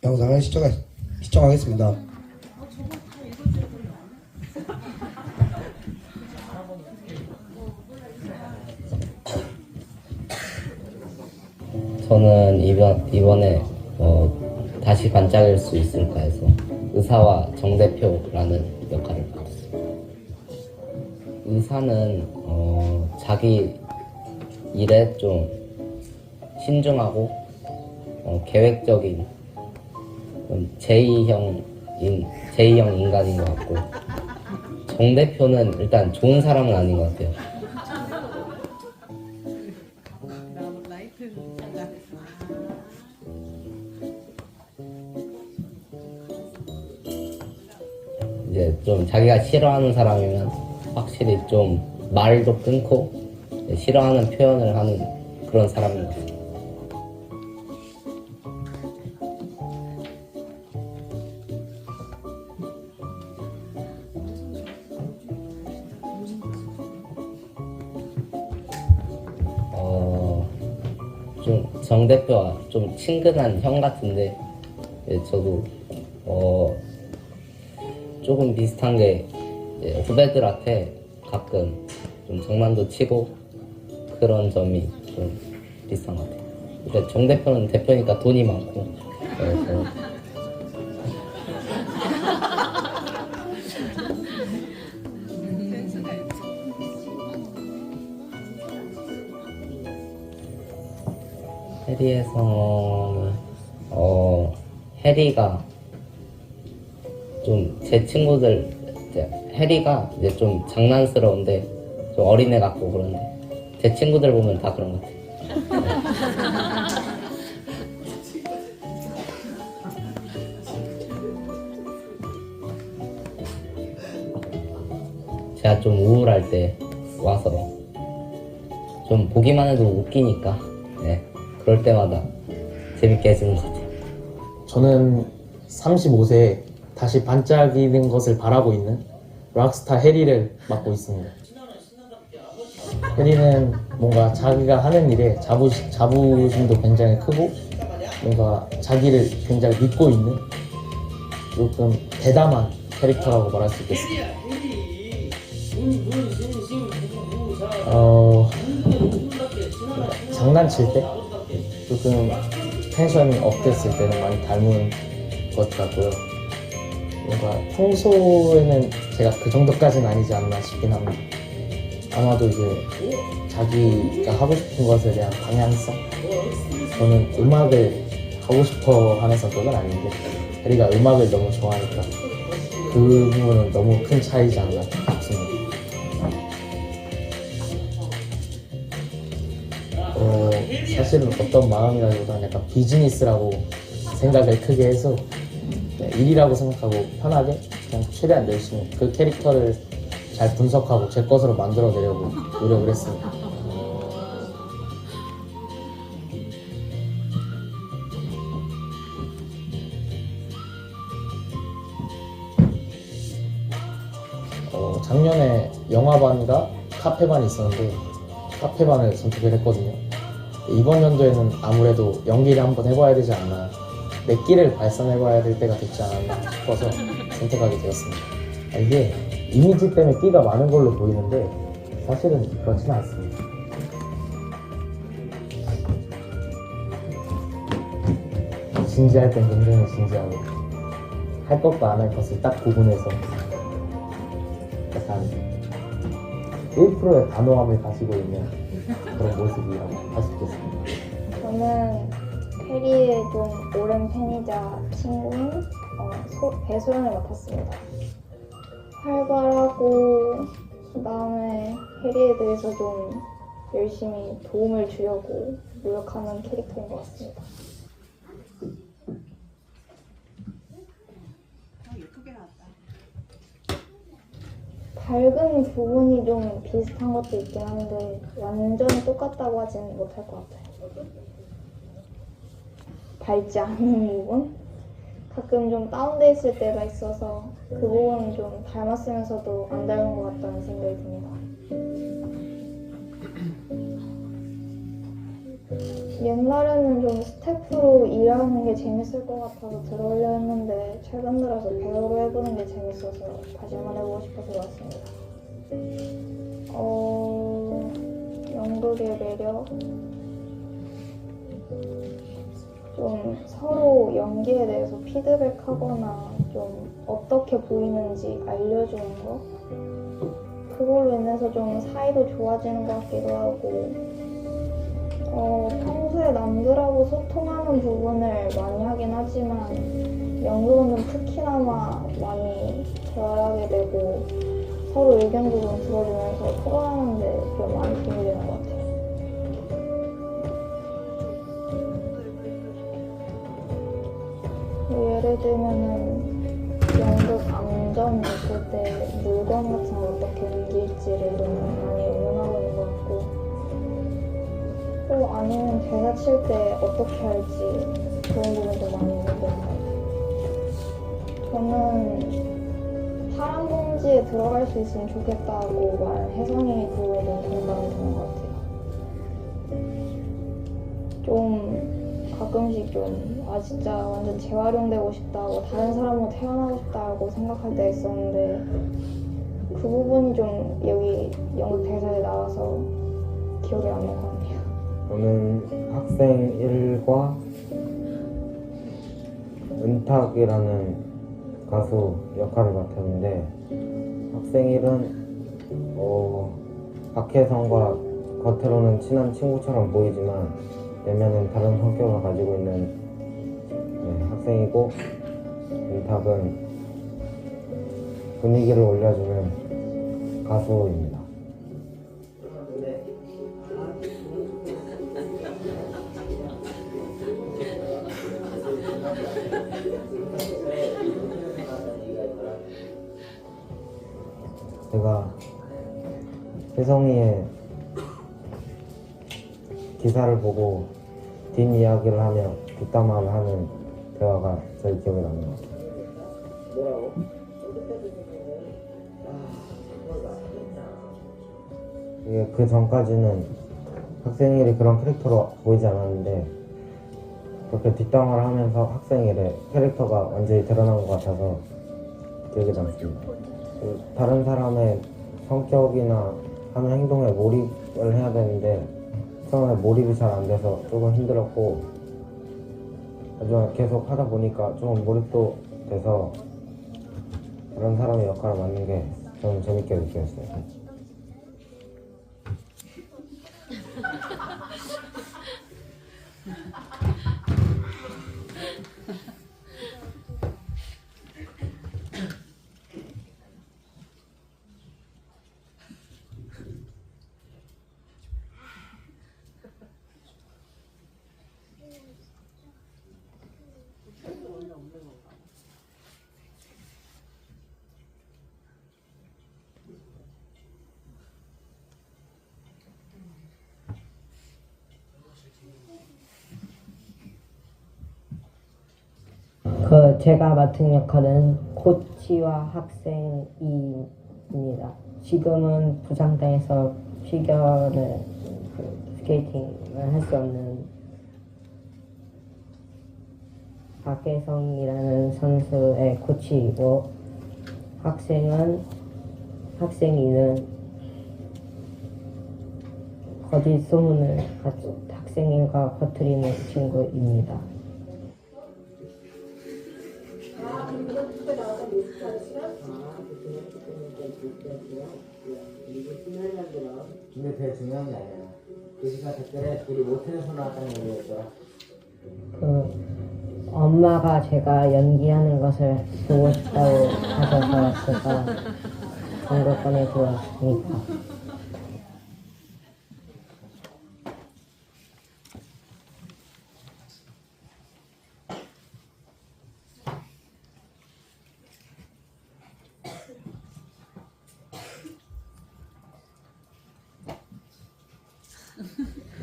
영상을 시청하겠습니다. 저는 이번에 다시 반짝일 수 있을까 해서 의사와 정대표라는 역할을 맡았어요. 의사는 자기 일에 좀 신중하고 계획적인 제2형 인간인 것 같고, 정대표는 일단 좋은 사람은 아닌 것 같아요. 이제 좀 자기가 싫어하는 사람이면 확실히 좀 말도 끊고 싫어하는 표현을 하는 그런 사람인 것 같아요. 좀 정대표와 좀 친근한 형 같은데, 저도 조금 비슷한 게 후배들한테 가끔 좀 장난도 치고 그런 점이 좀 비슷한 것 같아요. 근데 정 대표는 대표니까 돈이 많고, 그래서 해리에서는 해리가 좀 제 친구들, 해리가 이제 좀 장난스러운데 좀 어린애 같고 그런데 제 친구들 보면 다 그런 것 같아요. 제가 좀 우울할 때 와서 좀 보기만 해도 웃기니까, 그럴 때마다 재밌게 해주는 것 같아요. 저는 35세에 다시 반짝이는 것을 바라고 있는 락스타 해리를 맡고 있습니다. 해리는 뭔가 자기가 하는 일에 자부심도 굉장히 크고 뭔가 자기를 굉장히 믿고 있는 조금 대담한 캐릭터라고 말할 수 있겠습니다. 장난칠 때 조금 텐션이 업됐을 때는 많이 닮은 것 같고요. 뭔가 평소에는 제가 그 정도까지는 아니지 않나 싶긴 합니다. 아마도 이제 자기가 하고 싶은 것에 대한 방향성, 저는 음악을 하고 싶어 하는 성격은 아닌데 해리가 음악을 너무 좋아하니까 그 부분은 너무 큰 차이지 않나 싶습니다. 사실은 어떤 마음이라기보다는 약간 비즈니스라고 생각을 크게 해서 일이라고 생각하고 편하게 그냥 최대한 열심히 그 캐릭터를 잘 분석하고 제 것으로 만들어내려고 노력을 했습니다. 작년에 영화반과 카페반이 있었는데 카페반을 선택을 했거든요. 이번 연도에는 아무래도 연기를 한번 해봐야 되지 않나, 내 끼를 발산해봐야 될 때가 됐지 않았나 싶어서 선택하게 되었습니다. 이게 이미지 때문에 끼가 많은 걸로 보이는데 사실은 그렇지는 않습니다. 진지할 땐 굉장히 진지하고 할 것과 안 할 것을 딱 구분해서 약간 1%의 단호함을 가지고 있는 그런 모습이라고 할 수 있겠습니다. 저는 해리의 좀 오랜 팬이자 친구인 배소연을 맡았습니다. 활발하고 그다음에 해리에 대해서 좀 열심히 도움을 주려고 노력하는 캐릭터인 것 같습니다. 밝은 부분이 좀 비슷한 것도 있긴 한데 완전히 똑같다고 하지는 못할 것 같아요. 밝지 않은 부분? 가끔 좀 다운돼 있을 때가 있어서 그 부분은 좀 닮았으면서도 안 닮은 것 같다는 생각이 듭니다. 옛날에는 좀 스태프로 일하는 게 재밌을 것 같아서 들어오려 했는데 최근 들어서 배우로 해보는 게 재밌어서 다시 한번 해보고 싶어서 왔습니다. 연극의 매력? 좀 서로 연기에 대해서 피드백하거나 좀 어떻게 보이는지 알려주는 거? 그걸로 인해서 좀 사이도 좋아지는 것 같기도 하고 평소에 남들하고 소통하는 부분을 많이 하긴 하지만 연극은 좀 특히나마 많이 대화를 하게 되고 서로 의견도 좀 들어주면서 토론하는 데 좀 많이 도움이 되는 것 같아요. 예를 들면은 연극 암전 있을 때 물건 같은 거 어떻게 옮길지를 좀 많이 응원하고 있는 것 같고 또 아니면 대사 칠 때 어떻게 할지 그런 부분도 많이 있는 것 같아요. 저는 파란 봉지에 들어갈 수 있으면 좋겠다고 말한 혜성이 그거에 좀 공감이 되는 것 같아요. 좀 가끔씩 좀 진짜 완전 재활용되고 싶다고 다른 사람으로 태어나고 싶다고 생각할 때가 있었는데 그 부분이 좀 여기 연극 대사에 나와서 기억에 남는 것 같아요. 저는 학생 1과 은탁이라는 가수 역할을 맡았는데 학생 1은 박혜성과 겉으로는 친한 친구처럼 보이지만 내면은 다른 성격을 가지고 있는 학생이고 은탁은 분위기를 올려주는 가수입니다. 제가 혜성이의 기사를 보고 뒷이야기를 하며 뒷담화를 하는 대화가 제일 기억에 남는 것 같아요. 뭐라고? 이게 그 전까지는 학생일이 그런 캐릭터로 보이지 않았는데 그렇게 뒷담화를 하면서 학생일의 캐릭터가 완전히 드러난 것 같아서 기억에 남습니다. 다른 사람의 성격이나 하는 행동에 몰입을 해야 되는데 처음에 몰입이 잘 안 돼서 조금 힘들었고 하지만 계속 하다 보니까 조금 몰입도 돼서 그런 사람의 역할을 맡는 게 저는 재밌게 느껴졌어요. 제가 맡은 역할은 코치와 학생입니다. 지금은 부상당해서 피겨를 스케이팅을 할 수 없는 박혜성이라는 선수의 코치이고 학생이는 거짓 소문을 학생인과 퍼뜨리는 친구입니다. 근데 되게 중요한 게 아니야. 그 시간 댓글에 우리 모텔에서 나왔다는 얘기였더라. 엄마가 제가 연기하는 것을 보고 싶다고 하셔서 제가 연극관에 들어왔습니다.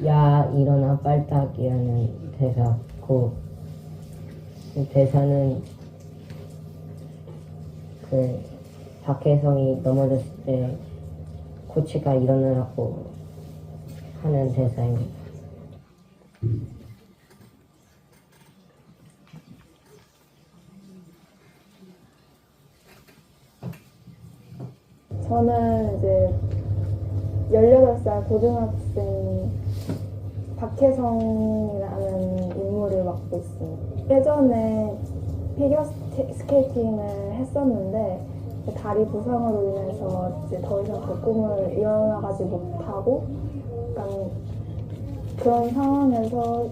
야 일어나 빨딱이라는 대사고, 이 대사는 그 박혜성이 넘어졌을 때 코치가 일어나라고 하는 대사입니다. 저는 이제 18살 고등학생 박혜성이라는 인물을 맡고 있습니다. 예전에 피겨 스케이팅을 했었는데 다리 부상으로 인해서 이제 더 이상 그 꿈을 이뤄나가지 못하고 약간 그런 상황에서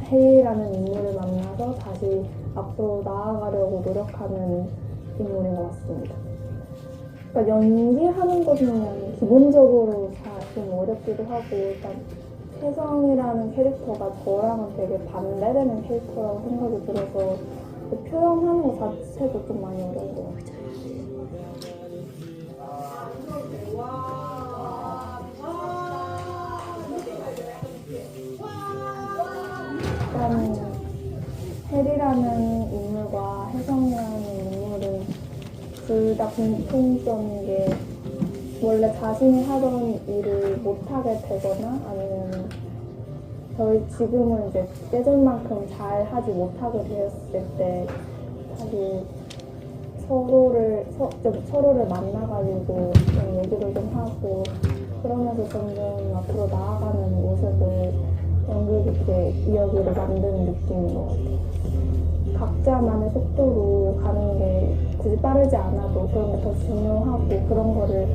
혜리라는 인물을 만나서 다시 앞으로 나아가려고 노력하는 인물인 것 같습니다. 그러니까 연기하는 것은 기본적으로 다 좀 어렵기도 하고, 일단 혜성이라는 캐릭터가 저랑은 되게 반대되는 캐릭터라고 생각이 들어서 그 표현하는 것 자체도 좀 많이 어려운 것 같아요. 일단 혜리라는 인물과 혜성이라는 인물은 둘 다 공통점인 게 원래 자신이 하던 일을 못하게 되거나 아니면 저희 지금은 이제 예전만큼 잘 하지 못하게 되었을 때 다시 서로를 만나가지고 좀 얘기를 좀 하고 그러면서 점점 앞으로 나아가는 모습을 연극 있게 이야기를 만드는 느낌인 것 같아요. 각자만의 속도로 가는 게 굳이 빠르지 않아도 그런 게 더 중요하고 그런 거를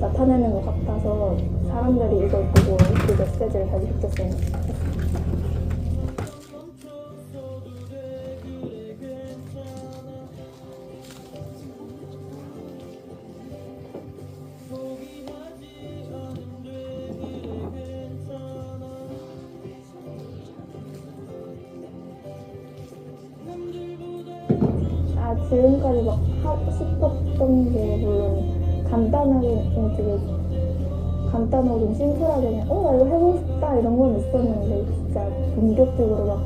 나타내는 것 같아서 사람들이 이걸 보고 그 메시지를 잘 느꼈으면 좋겠어요. 지금까지 막 하고 싶었던 게 물론 간단하게 좀 되게 간단하고 좀 심플하게 그냥 나 이거 해보고 싶다 이런 건 있었는데 진짜 본격적으로 막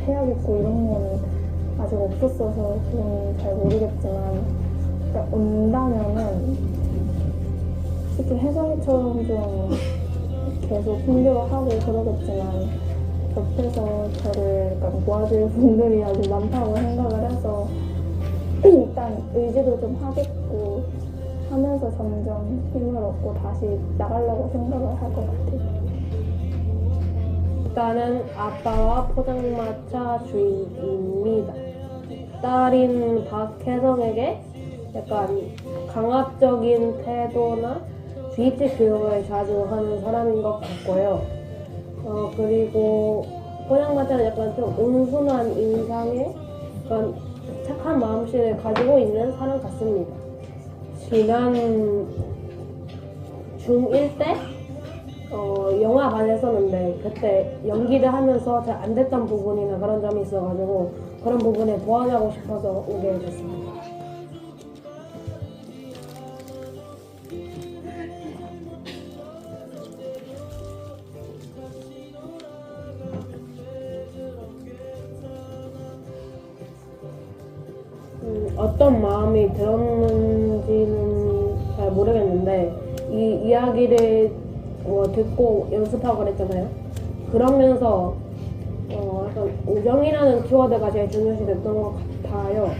해야겠고 이런 거는 아직 없었어서 그건 잘 모르겠지만 그러니까 온다면은 특히 혜성이처럼 좀 계속 힘들어하고 그러겠지만 옆에서 저를 약간 도와줄 분들이 아주 많다고 생각을 해서 일단 의지도 좀 하겠고 하면서 점점 힘을 얻고 다시 나가려고 생각을 할 것 같아요. 딸은 아빠와 포장마차 주인입니다. 딸인 박혜성에게 약간 강압적인 태도나 주입식 교육을 자주 하는 사람인 것 같고요. 그리고 포장마차는 약간 좀 온순한 인상에 약간 착한 마음씨를 가지고 있는 사람 같습니다. 지난 중1 때 영화관 했었는데 그때 연기를 하면서 잘 안 됐던 부분이나 그런 점이 있어가지고 그런 부분에 보완하고 싶어서 오게 됐습니다. 어떤 마음이 들었는지는 잘 모르겠는데 이 이야기를 듣고 연습하고 그랬잖아요. 그러면서 약간 우정이라는 키워드가 제일 중요시 됐던 것 같아요.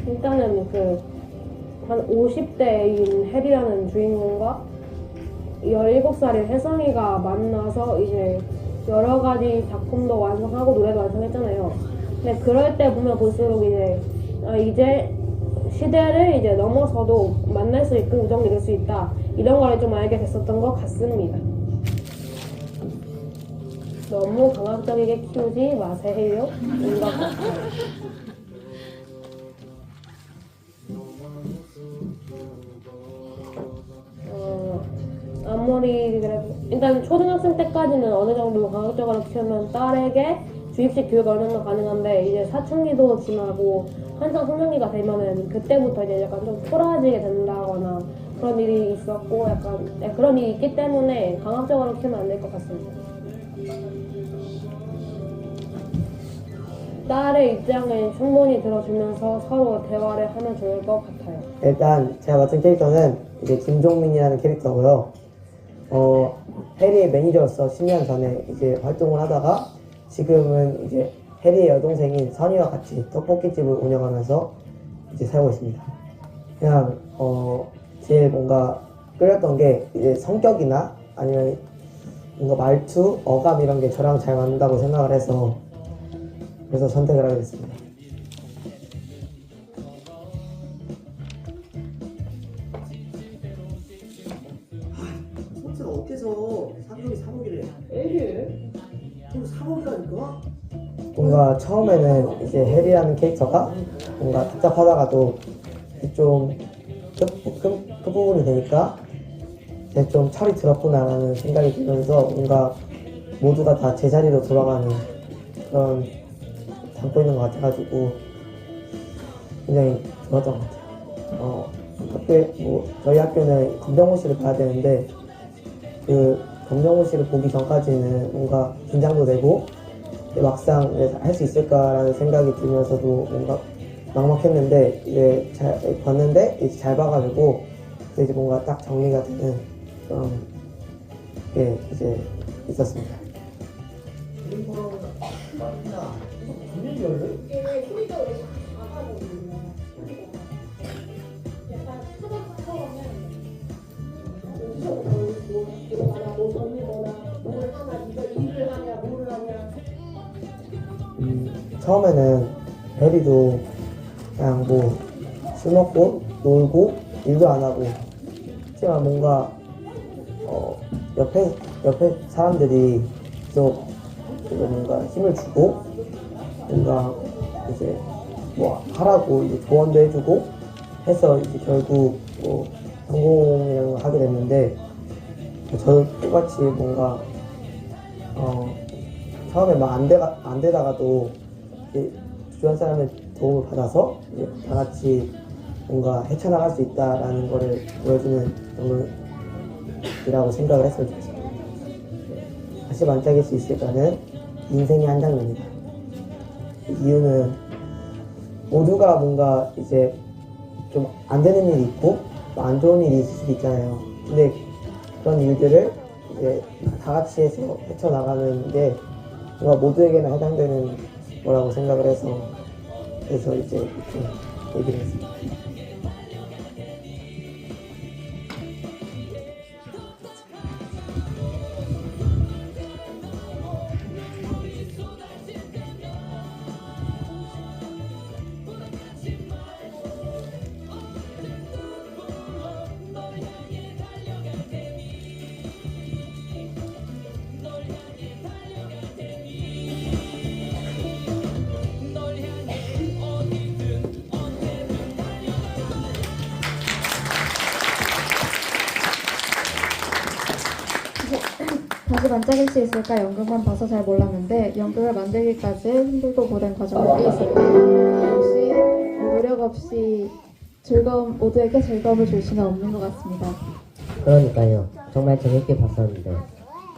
일단은 한 50대인 혜리라는 주인공과 17살인 혜성이가 만나서 이제 여러 가지 작품도 완성하고 노래도 완성했잖아요. 근데 그럴 때 보면 볼수록 이제 시대를 이제 넘어서도 만날 수 있고 우정이 될 수 있다 이런 걸 좀 알게 됐었던 것 같습니다. 너무 강압적이게 키우지 마세요. 인것 같아요. 아무리 그래도 일단 초등학생 때까지는 어느 정도 강압적으로 키우면 딸에게 주입식 교육 어느 정도 가능한데 이제 사춘기도 지나고 한창 성장기가 되면은 그때부터 이제 약간 좀 초라해지게 된다거나 그런 일이 있었고 약간 그런 일이 있기 때문에 강압적으로 키우면 안 될 것 같습니다. 딸의 입장을 충분히 들어주면서 서로 대화를 하면 좋을 것 같아요. 일단 제가 맡은 캐릭터는 이제 김종민이라는 캐릭터고요. 해리의 매니저로서 10년 전에 이제 활동을 하다가 지금은 이제 해리의 여동생인 선이와 같이 떡볶이집을 운영하면서 이제 살고 있습니다. 그냥 제일 뭔가 끌렸던 게 이제 성격이나 아니면 뭔가 말투, 어감 이런 게 저랑 잘 맞는다고 생각을 해서 그래서 선택을 하게 됐습니다. 선수가 어때서 상종이 3억이래? 에이, 좀 3억이라니까? 뭔가 처음에는 이제 해리라는 캐릭터가 뭔가 답답하다가도 좀 끝부분이 되니까 이제 좀 철이 들었구나라는 생각이 들면서 뭔가 모두가 다 제자리로 돌아가는 그런 담고 있는 것 같아가지고 굉장히 좋았던 것 같아요. 저희 학교는 검정고시를 봐야 되는데 그 검정고시를 보기 전까지는 뭔가 긴장도 되고 막상 할 수 있을까라는 생각이 들면서도 뭔가 막막했는데 이제 잘 봤는데 이제 잘 봐가지고 이제 뭔가 딱 정리가 되는 그런 게 이제 있었습니다. 처음에는 해리도 그냥 뭐 술 먹고 놀고 일도 안 하고 하지만 뭔가 옆에 사람들이 계속 뭔가 힘을 주고 뭔가 이제 뭐 하라고 이제 조언도 해주고 해서 이제 결국 뭐 성공이라는 걸 하게 됐는데 저도 똑같이 뭔가 처음에 막 안 되다가도 주변 사람의 도움을 받아서 이제 다 같이 뭔가 헤쳐나갈 수 있다라는 거를 보여주는 연극이라고 생각을 했으면 좋겠습니다. 다시 반짝일 수 있을까는 인생의 한 장면입니다. 이유는 모두가 뭔가 이제 좀 안 되는 일이 있고 안 좋은 일이 있을 수도 있잖아요. 근데 그런 일들을 이제 다 같이 해서 헤쳐나가는 게 뭔가 모두에게나 해당되는 거라고 생각을 해서 그래서 이제 이렇게 얘기를 했습니다. 다시 반짝일 수 있을까 연극만 봐서 잘 몰랐는데 연극을 만들기까지 힘들고 고된 과정을 있었고 역시 노력 없이 모두에게 즐거움을 줄 수는 없는 것 같습니다. 그러니까요. 정말 재밌게 봤었는데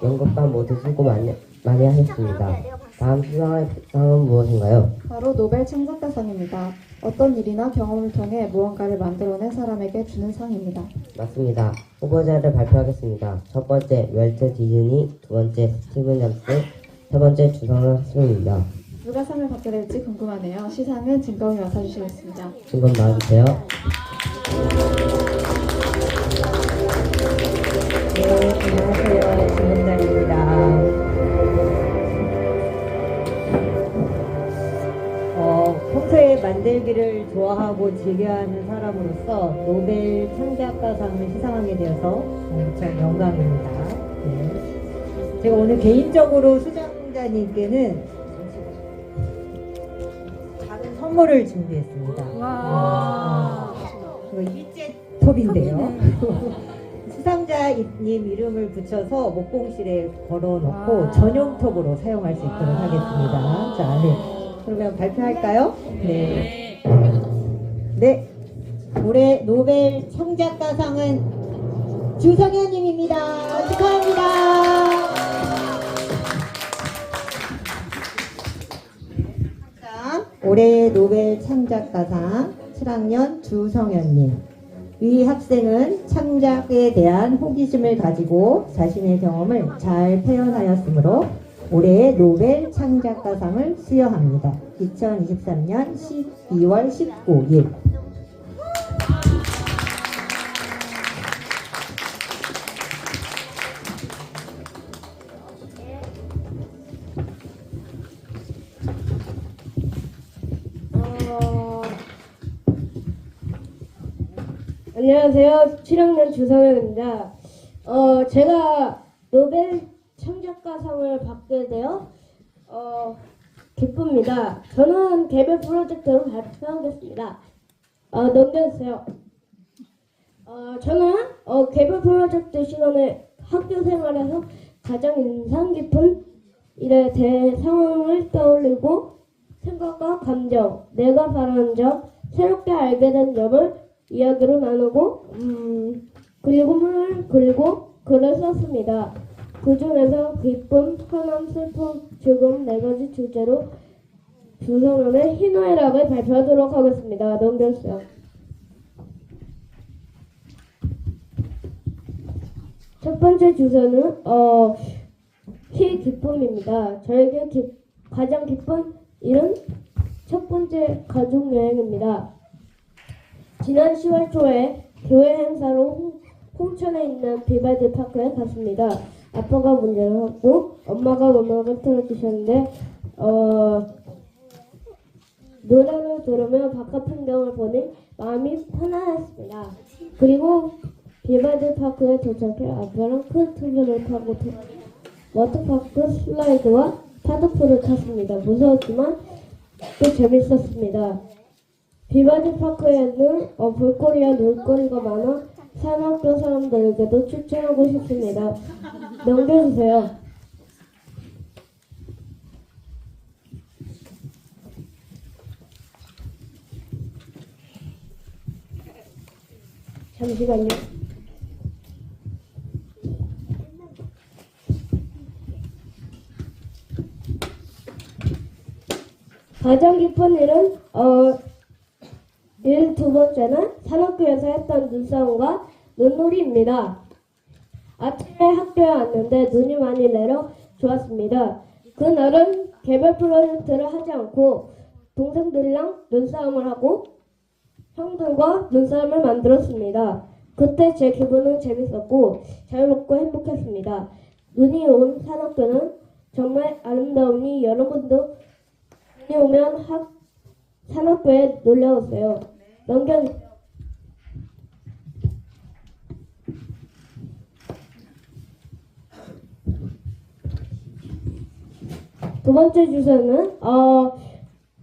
연극반 모두 수고 많이 하셨습니다. 다음 수상할 상은 무엇인가요? 바로 노벨 창작대상입니다. 어떤 일이나 경험을 통해 무언가를 만들어낸 사람에게 주는 상입니다. 맞습니다. 후보자를 발표하겠습니다. 첫 번째 웰트 디즈니, 두 번째 스티븐 잡스, 세 번째 주성은 학생입니다. 누가 상을 받게 될지 궁금하네요. 시상은 진검이 맡아주시겠습니다. 진검 나와주세요. 네, 안녕하세요. 김은달입니다. 평소에 만들기를 좋아하고 즐겨하는 사람으로서 노벨 창작가상을 시상하게 되어서 참 영광입니다. 네. 제가 오늘 개인적으로 수상 주사님께는 작은 선물을 준비했습니다. 이거 일제 톱인데요. 수상자님 이름을 붙여서 목공실에 걸어놓고 전용 톱으로 사용할 수 있도록 하겠습니다. 자, 네. 그러면 발표할까요? 네. 네. 올해 노벨 창작가상은 주성현님입니다. 축하합니다. 올해 노벨 창작가상 7학년 주성현님. 이 학생은 창작에 대한 호기심을 가지고 자신의 경험을 잘 표현하였으므로 올해의 노벨 창작가상을 수여합니다. 2023년 12월 19일. 안녕하세요. 7학년 주성현입니다. 제가 노벨 창작가상을 받게 되어 기쁩니다. 저는 개별 프로젝트로 발표하겠습니다. 넘겨주세요. 저는 개별 프로젝트 시간에 학교 생활에서 가장 인상 깊은 일에 대해 상황을 떠올리고 생각과 감정, 내가 바라는 점, 새롭게 알게 된 점을 이야기로 나누고 그림을 그리고 글을 썼습니다. 그 중에서 기쁨, 편함, 슬픔, 즐거움 4가지 주제로 주성현의 희노애락을 발표하도록 하겠습니다. 넘겨주세요. 첫 번째 주제는 기쁨입니다. 저에게 가장 기쁜 일은 첫 번째 가족 여행입니다. 지난 10월 초에 교회 행사로 홍천에 있는 비발디 파크에 갔습니다. 아빠가 문제를 하고 엄마가 음악을 틀어주셨는데 노래를 들으며 바깥 풍경을 보니 마음이 편안했습니다. 그리고 비발디 파크에 도착해 아빠랑 큰 트뷴을 타고 워터파크 슬라이드와 파도풀을 탔습니다. 무서웠지만 또 재밌었습니다. 비발디 파크에는 볼거리와 놀거리가 많아 산학교 사람들에게도 추천하고 싶습니다. 넘겨주세요. 잠시만요. 가장 기쁜 일은 두 번째는 산악교에서 했던 눈싸움과 눈놀이입니다. 아침에 학교에 왔는데 눈이 많이 내려 좋았습니다. 그날은 개별 프로젝트를 하지 않고 동생들이랑 눈싸움을 하고 형들과 눈싸움을 만들었습니다. 그때 제 기분은 재밌었고 자유롭고 행복했습니다. 눈이 온 산악교는 정말 아름다우니 여러분도 눈이 오면 산악교에 놀러오세요. 넘겨주세요. 두 번째 주제는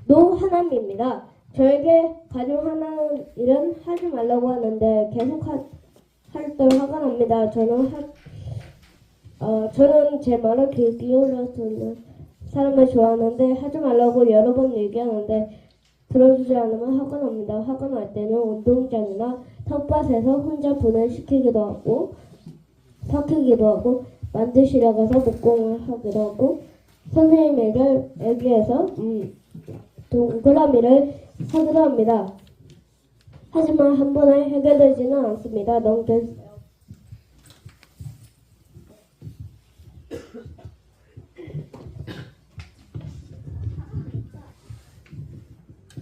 노하남입니다. 저에게 가장 화나는 일은 하지 말라고 하는데 계속 할 때 화가 납니다. 저는 제 말을 귀 기울여 듣는 사람을 좋아하는데 하지 말라고 여러 번 얘기하는데 들어주지 않으면 화가 납니다. 화가 날 때는 운동장이나 텃밭에서 혼자 분해시키기도 하고 삭히기도 하고 만드시러 가서 목공을 하기도 하고 선생님에게 얘기해서 동그라미를 하기도 합니다. 하지만 한 번에 해결되지는 않습니다. 넘겨주세요.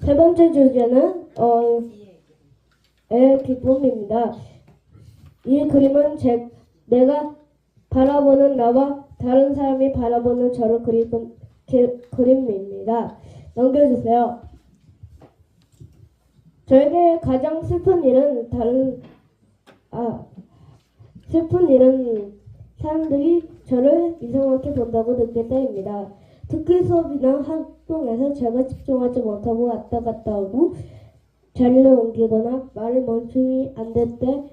세 번째 주제는 기쁨입니다. 이 그림은 내가 바라보는 나와 다른 사람이 바라보는 저를 그림입니다. 넘겨주세요. 저에게 가장 슬픈 일은 사람들이 저를 이상하게 본다고 느낄 때입니다. 특기 수업이나 활동에서 제가 집중하지 못하고 왔다 갔다 하고 자리를 옮기거나 말을 멈춤이 안 될 때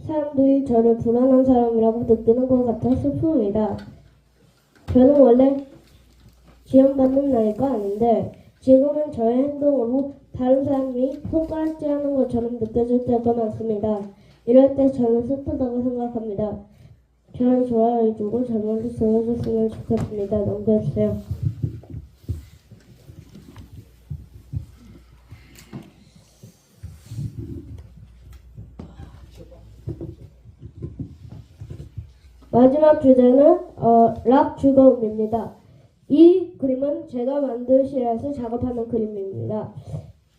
사람들이 저를 불안한 사람이라고 느끼는 것 같아 슬픕니다. 저는 원래 지원받는 나이가 아닌데 지금은 저의 행동으로 다른 사람이 손가락질하는 것처럼 느껴질 때가 많습니다. 이럴 때 저는 슬프다고 생각합니다. 저를 좋아해주고 저를 들어줬으면 좋겠습니다. 넘겨주세요. 마지막 주제는 락 즐거움입니다. 이 그림은 제가 만들실에서 작업하는 그림입니다.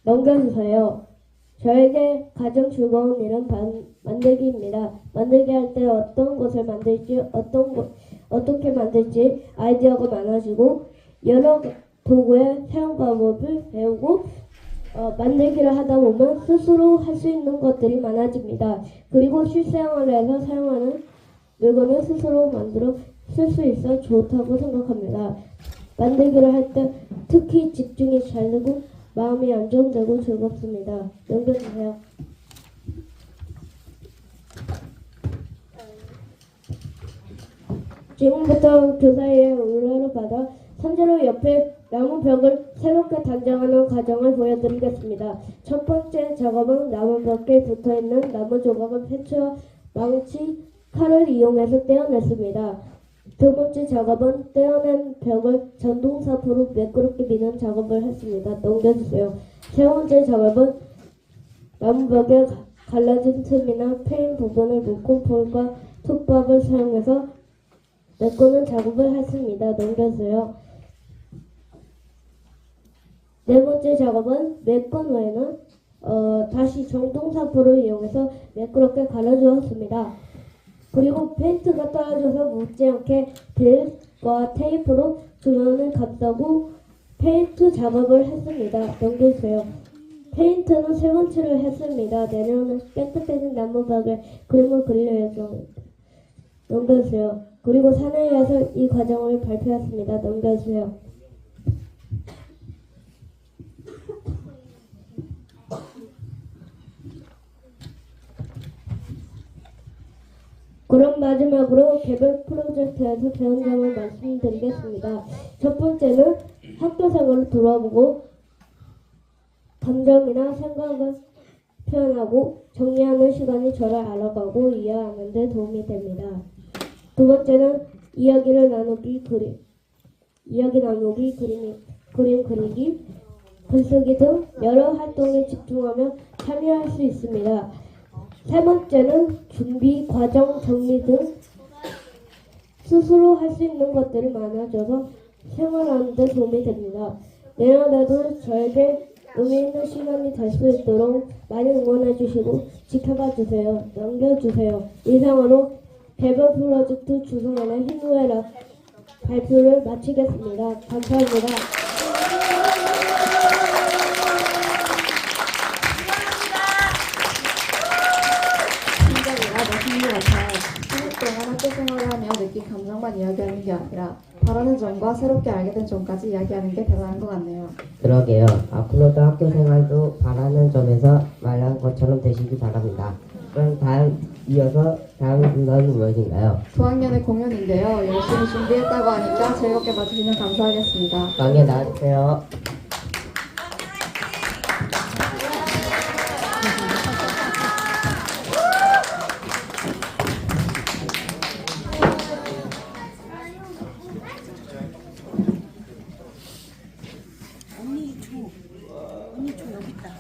넘겨주세요. 저에게 가장 즐거운 일은 만들기입니다. 만들기 할 때 어떤 것을 만들지, 어떻게 만들지 아이디어가 많아지고 여러 도구의 사용 방법을 배우고 만들기를 하다 보면 스스로 할 수 있는 것들이 많아집니다. 그리고 실생활에서 사용하는 물건을 스스로 만들어 쓸 수 있어 좋다고 생각합니다. 만들기를 할 때 특히 집중이 잘 되고 마음이 안정되고 즐겁습니다. 넘겨주세요. 지금부터 교사의 의뢰를 받아 선제로 옆에 나무 벽을 새롭게 단장하는 과정을 보여드리겠습니다. 첫 번째 작업은 나무 벽에 붙어있는 나무 조각을 펼쳐 망치, 칼을 이용해서 떼어냈습니다. 두 번째 작업은 떼어낸 벽을 전동사포로 매끄럽게 미는 작업을 했습니다. 넘겨주세요. 세 번째 작업은 나무벽에 갈라진 틈이나 패인 부분을 묶고 볼과 톱밥을 사용해서 메꾸는 작업을 했습니다. 넘겨주세요. 네 번째 작업은 메꾼 후에는 다시 전동사포를 이용해서 매끄럽게 갈아주었습니다. 그리고 페인트가 떨어져서 묻지 않게 빌과 테이프로 주변을 감싸고 페인트 작업을 했습니다. 넘겨주세요. 페인트는 세 번째를 했습니다. 내려오는 깨끗해진 나무벽에 그림을 그릴 예정입니다. 넘겨주세요. 그리고 사내에서 이 과정을 발표했습니다. 넘겨주세요. 그럼 마지막으로 개별 프로젝트에서 배운 점을 말씀드리겠습니다. 첫 번째는 학교 생활을 돌아보고 감정이나 생각을 표현하고 정리하는 시간이 저를 알아가고 이해하는 데 도움이 됩니다. 두 번째는 이야기 나누기, 그림 그리기, 글쓰기 등 여러 활동에 집중하며 참여할 수 있습니다. 세 번째는 준비, 과정, 정리 등 스스로 할 수 있는 것들이 많아져서 생활하는 데 도움이 됩니다. 내년에도 저에게 의미 있는 시간이 될 수 있도록 많이 응원해 주시고 지켜봐 주세요. 넘겨주세요. 이상으로 개별 프로젝트 주성안의 희노애락 발표를 마치겠습니다. 감사합니다. 학교 생활을 하며 느낀 감정만 이야기하는 게 아니라 바라는 점과 새롭게 알게 된 점까지 이야기하는 게 대단한 것 같네요. 그러게요. 앞으로도 학교 생활도 바라는 점에서 말한 것처럼 되시기 바랍니다. 그럼 이어서 다음 순서는 무엇인가요? 9학년의 공연인데요. 열심히 준비했다고 하니까 즐겁게 봐주시면 감사하겠습니다. 방에 나와주세요. 언니 저 여기 있다.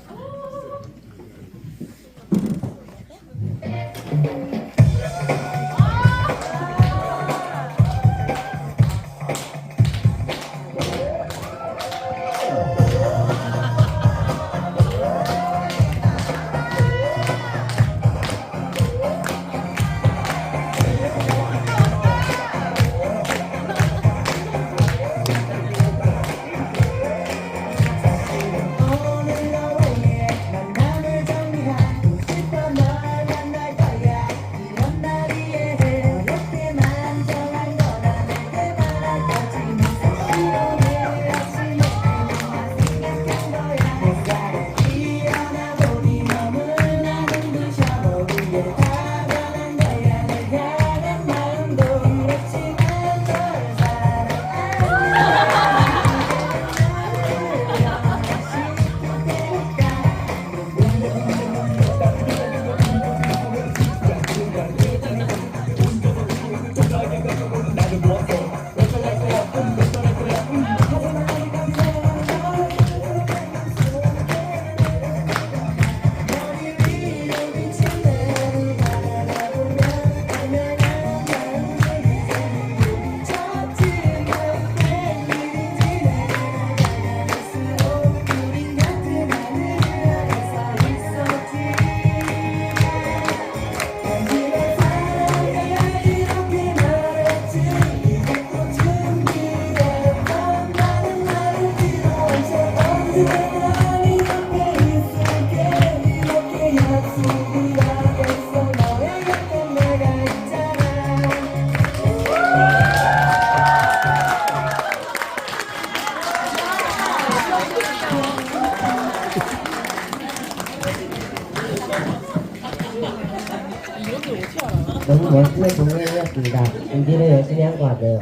너무 멋진 공연이었습니다. 준비를 열심히 한 것 같아요.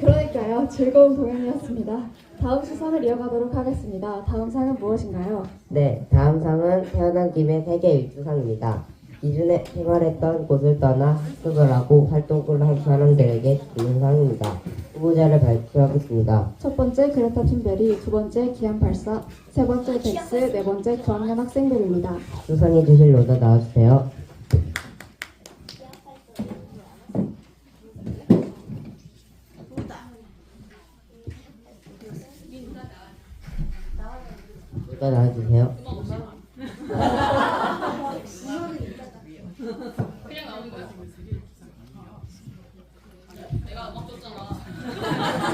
그러니까요. 즐거운 공연이었습니다. 다음 수상을 이어가도록 하겠습니다. 다음 상은 무엇인가요? 네, 다음 상은 태어난 김에 세계 일주상입니다. 기존에 생활했던 곳을 떠나 학습을 하고 활동을 한 사람들에게 주는 상입니다. 후보자를 발표하겠습니다. 첫 번째 그레타 툰베리, 두 번째 기안 발사, 세 번째 덱스, 네 번째 9학년 학생들입니다. 수상해 주실 로더 나와주세요. 로더 나와주세요. 그냥 나오는 거야? 내가 막 줬잖아.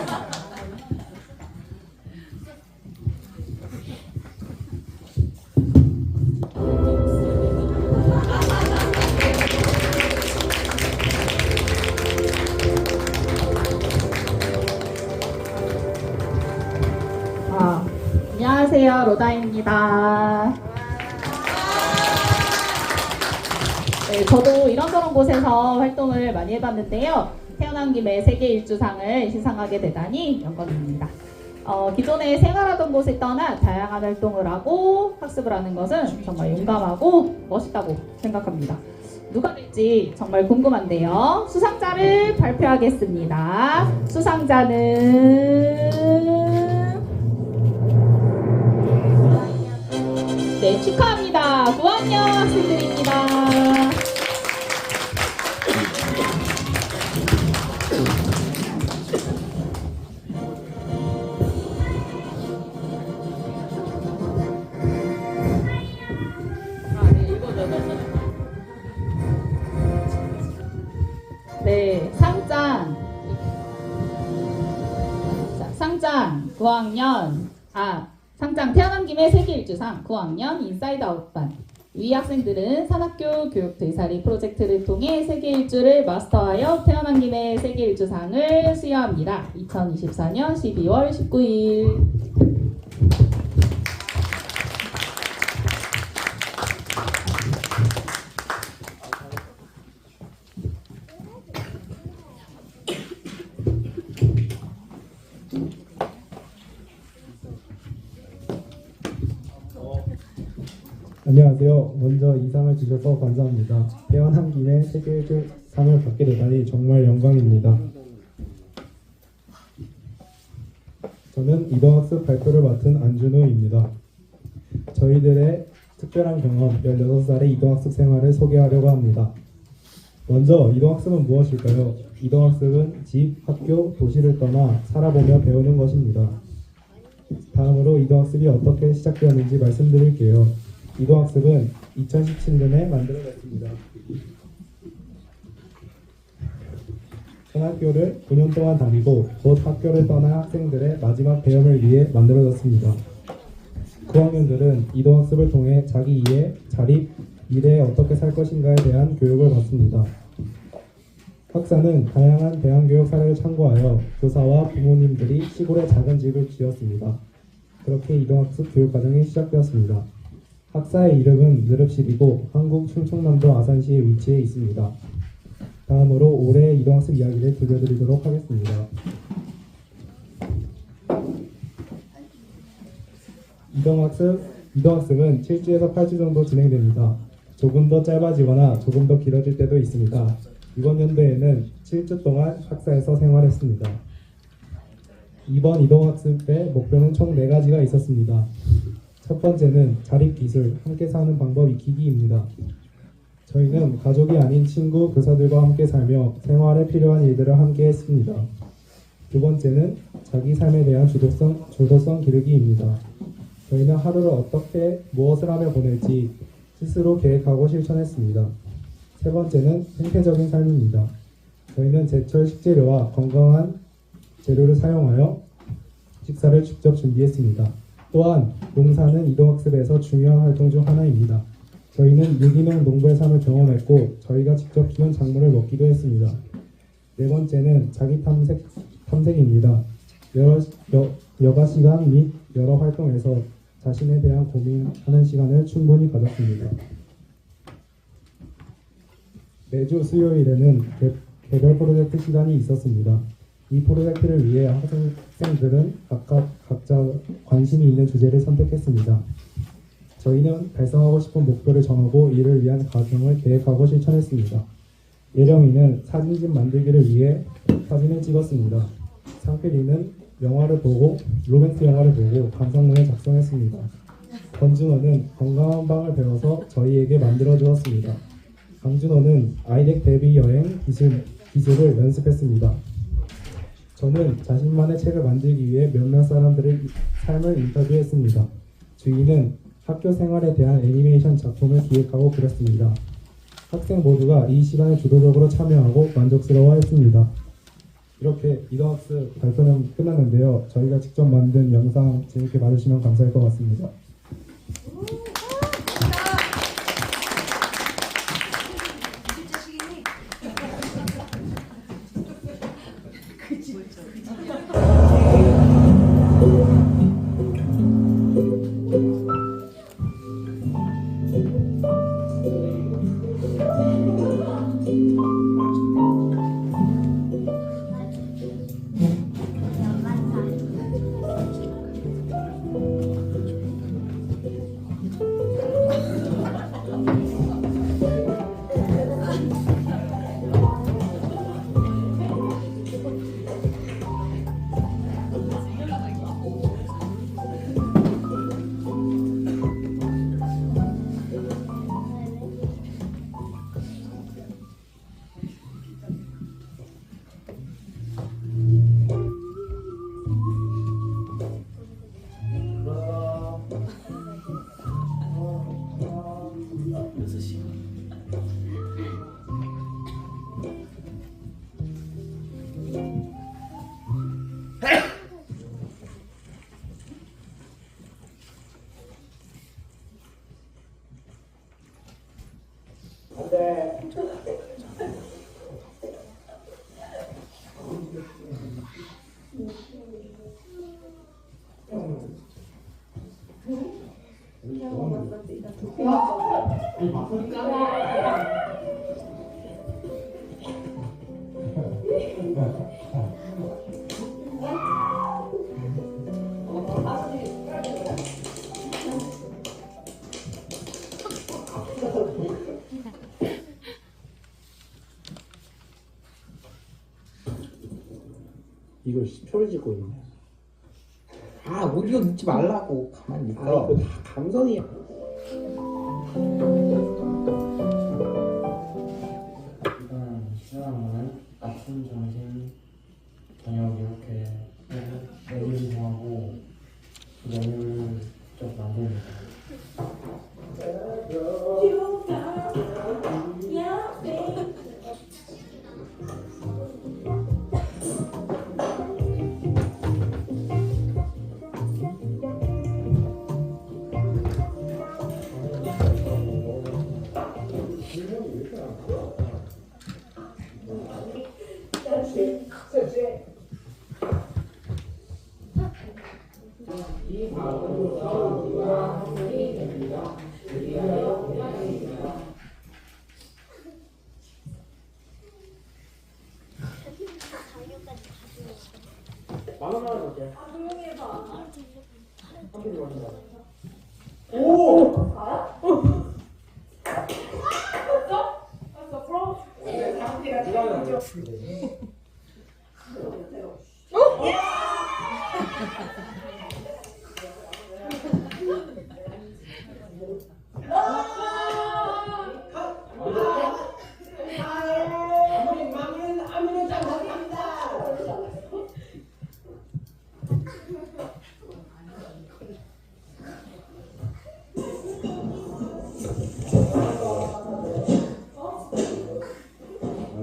안녕하세요. 로다입니다. 네, 저도 이런저런 곳에서 활동을 많이 해봤는데요. 태어난 김에 세계 일주상을 시상하게 되다니 영광입니다. 기존에 생활하던 곳을 떠나 다양한 활동을 하고 학습을 하는 것은 정말 용감하고 멋있다고 생각합니다. 누가 될지 정말 궁금한데요. 수상자를 발표하겠습니다. 수상자는 네, 축하합니다. 9학년 학생들입니다. 네, 상장. 자, 상장 9학년. 상장 태어난 김에 세계 일주상 9학년 인사이드 아웃반. 위 학생들은 산학교 교육 되살이 프로젝트를 통해 세계 일주를 마스터하여 태어난 김에 세계 일주상을 수여합니다. 2024년 12월 19일. 안녕하세요. 먼저 이 상을 주셔서 감사합니다. 태어난 김에 세계일주 상을 받게 되다니 정말 영광입니다. 저는 이동학습 발표를 맡은 안준우입니다. 저희들의 특별한 경험 16살의 이동학습 생활을 소개하려고 합니다. 먼저 이동학습은 무엇일까요? 이동학습은 집, 학교, 도시를 떠나 살아보며 배우는 것입니다. 다음으로 이동학습이 어떻게 시작되었는지 말씀드릴게요. 이동학습은 2017년에 만들어졌습니다. 초등학교를 9년 동안 다니고 곧 학교를 떠난 학생들의 마지막 배움을 위해 만들어졌습니다. 9학년들은 이동학습을 통해 자기 이해, 자립, 미래에 어떻게 살 것인가에 대한 교육을 받습니다. 학사는 다양한 대안교육 사례를 참고하여 교사와 부모님들이 시골에 작은 집을 지었습니다. 그렇게 이동학습 교육과정이 시작되었습니다. 학사의 이름은 느릅실이고 한국 충청남도 아산시에 위치해 있습니다. 다음으로 올해의 이동학습 이야기를 들려드리도록 하겠습니다. 이동학습은 7주에서 8주 정도 진행됩니다. 조금 더 짧아지거나 조금 더 길어질 때도 있습니다. 이번 연도에는 7주 동안 학사에서 생활했습니다. 이번 이동학습의 목표는 총 4가지가 있었습니다. 첫 번째는 자립기술, 함께 사는 방법 익히기입니다. 저희는 가족이 아닌 친구, 교사들과 함께 살며 생활에 필요한 일들을 함께 했습니다. 두 번째는 자기 삶에 대한 주도성 기르기입니다. 저희는 하루를 어떻게 무엇을 하며 보낼지 스스로 계획하고 실천했습니다. 세 번째는 생태적인 삶입니다. 저희는 제철 식재료와 건강한 재료를 사용하여 식사를 직접 준비했습니다. 또한 농사는 이동학습에서 중요한 활동 중 하나입니다. 저희는 유기농 농부의 삶을 경험했고 저희가 직접 키운 작물을 먹기도 했습니다. 네 번째는 자기 탐색입니다. 여가 시간 및 여러 활동에서 자신에 대한 고민하는 시간을 충분히 가졌습니다. 매주 수요일에는 개별 프로젝트 시간이 있었습니다. 이 프로젝트를 위해 학생들은 각자 관심이 있는 주제를 선택했습니다. 저희는 달성하고 싶은 목표를 정하고 이를 위한 과정을 계획하고 실천했습니다. 예령이는 사진집 만들기를 위해 사진을 찍었습니다. 상필이는 로맨스 영화를 보고 감상문을 작성했습니다. 권준호는 건강한 방을 배워서 저희에게 만들어 주었습니다. 강준호는 아이덱 데뷔 여행 기술을 연습했습니다. 저는 자신만의 책을 만들기 위해 몇몇 사람들의 삶을 인터뷰했습니다. 주희는 학교 생활에 대한 애니메이션 작품을 기획하고 그렸습니다. 학생 모두가 이 시간에 주도적으로 참여하고 만족스러워했습니다. 이렇게 이동학습 발표는 끝났는데요. 저희가 직접 만든 영상 재밌게 봐주시면 감사할 것 같습니다. 이거 표를 짓고 있네. 아, 오디오 넣지 말라고. 가만히 있어. 아, 이거 다 감성이야. 시간은 아침, 점심, 저녁 이렇게 메뉴 정하고 그 메뉴를 직접 만듭니다.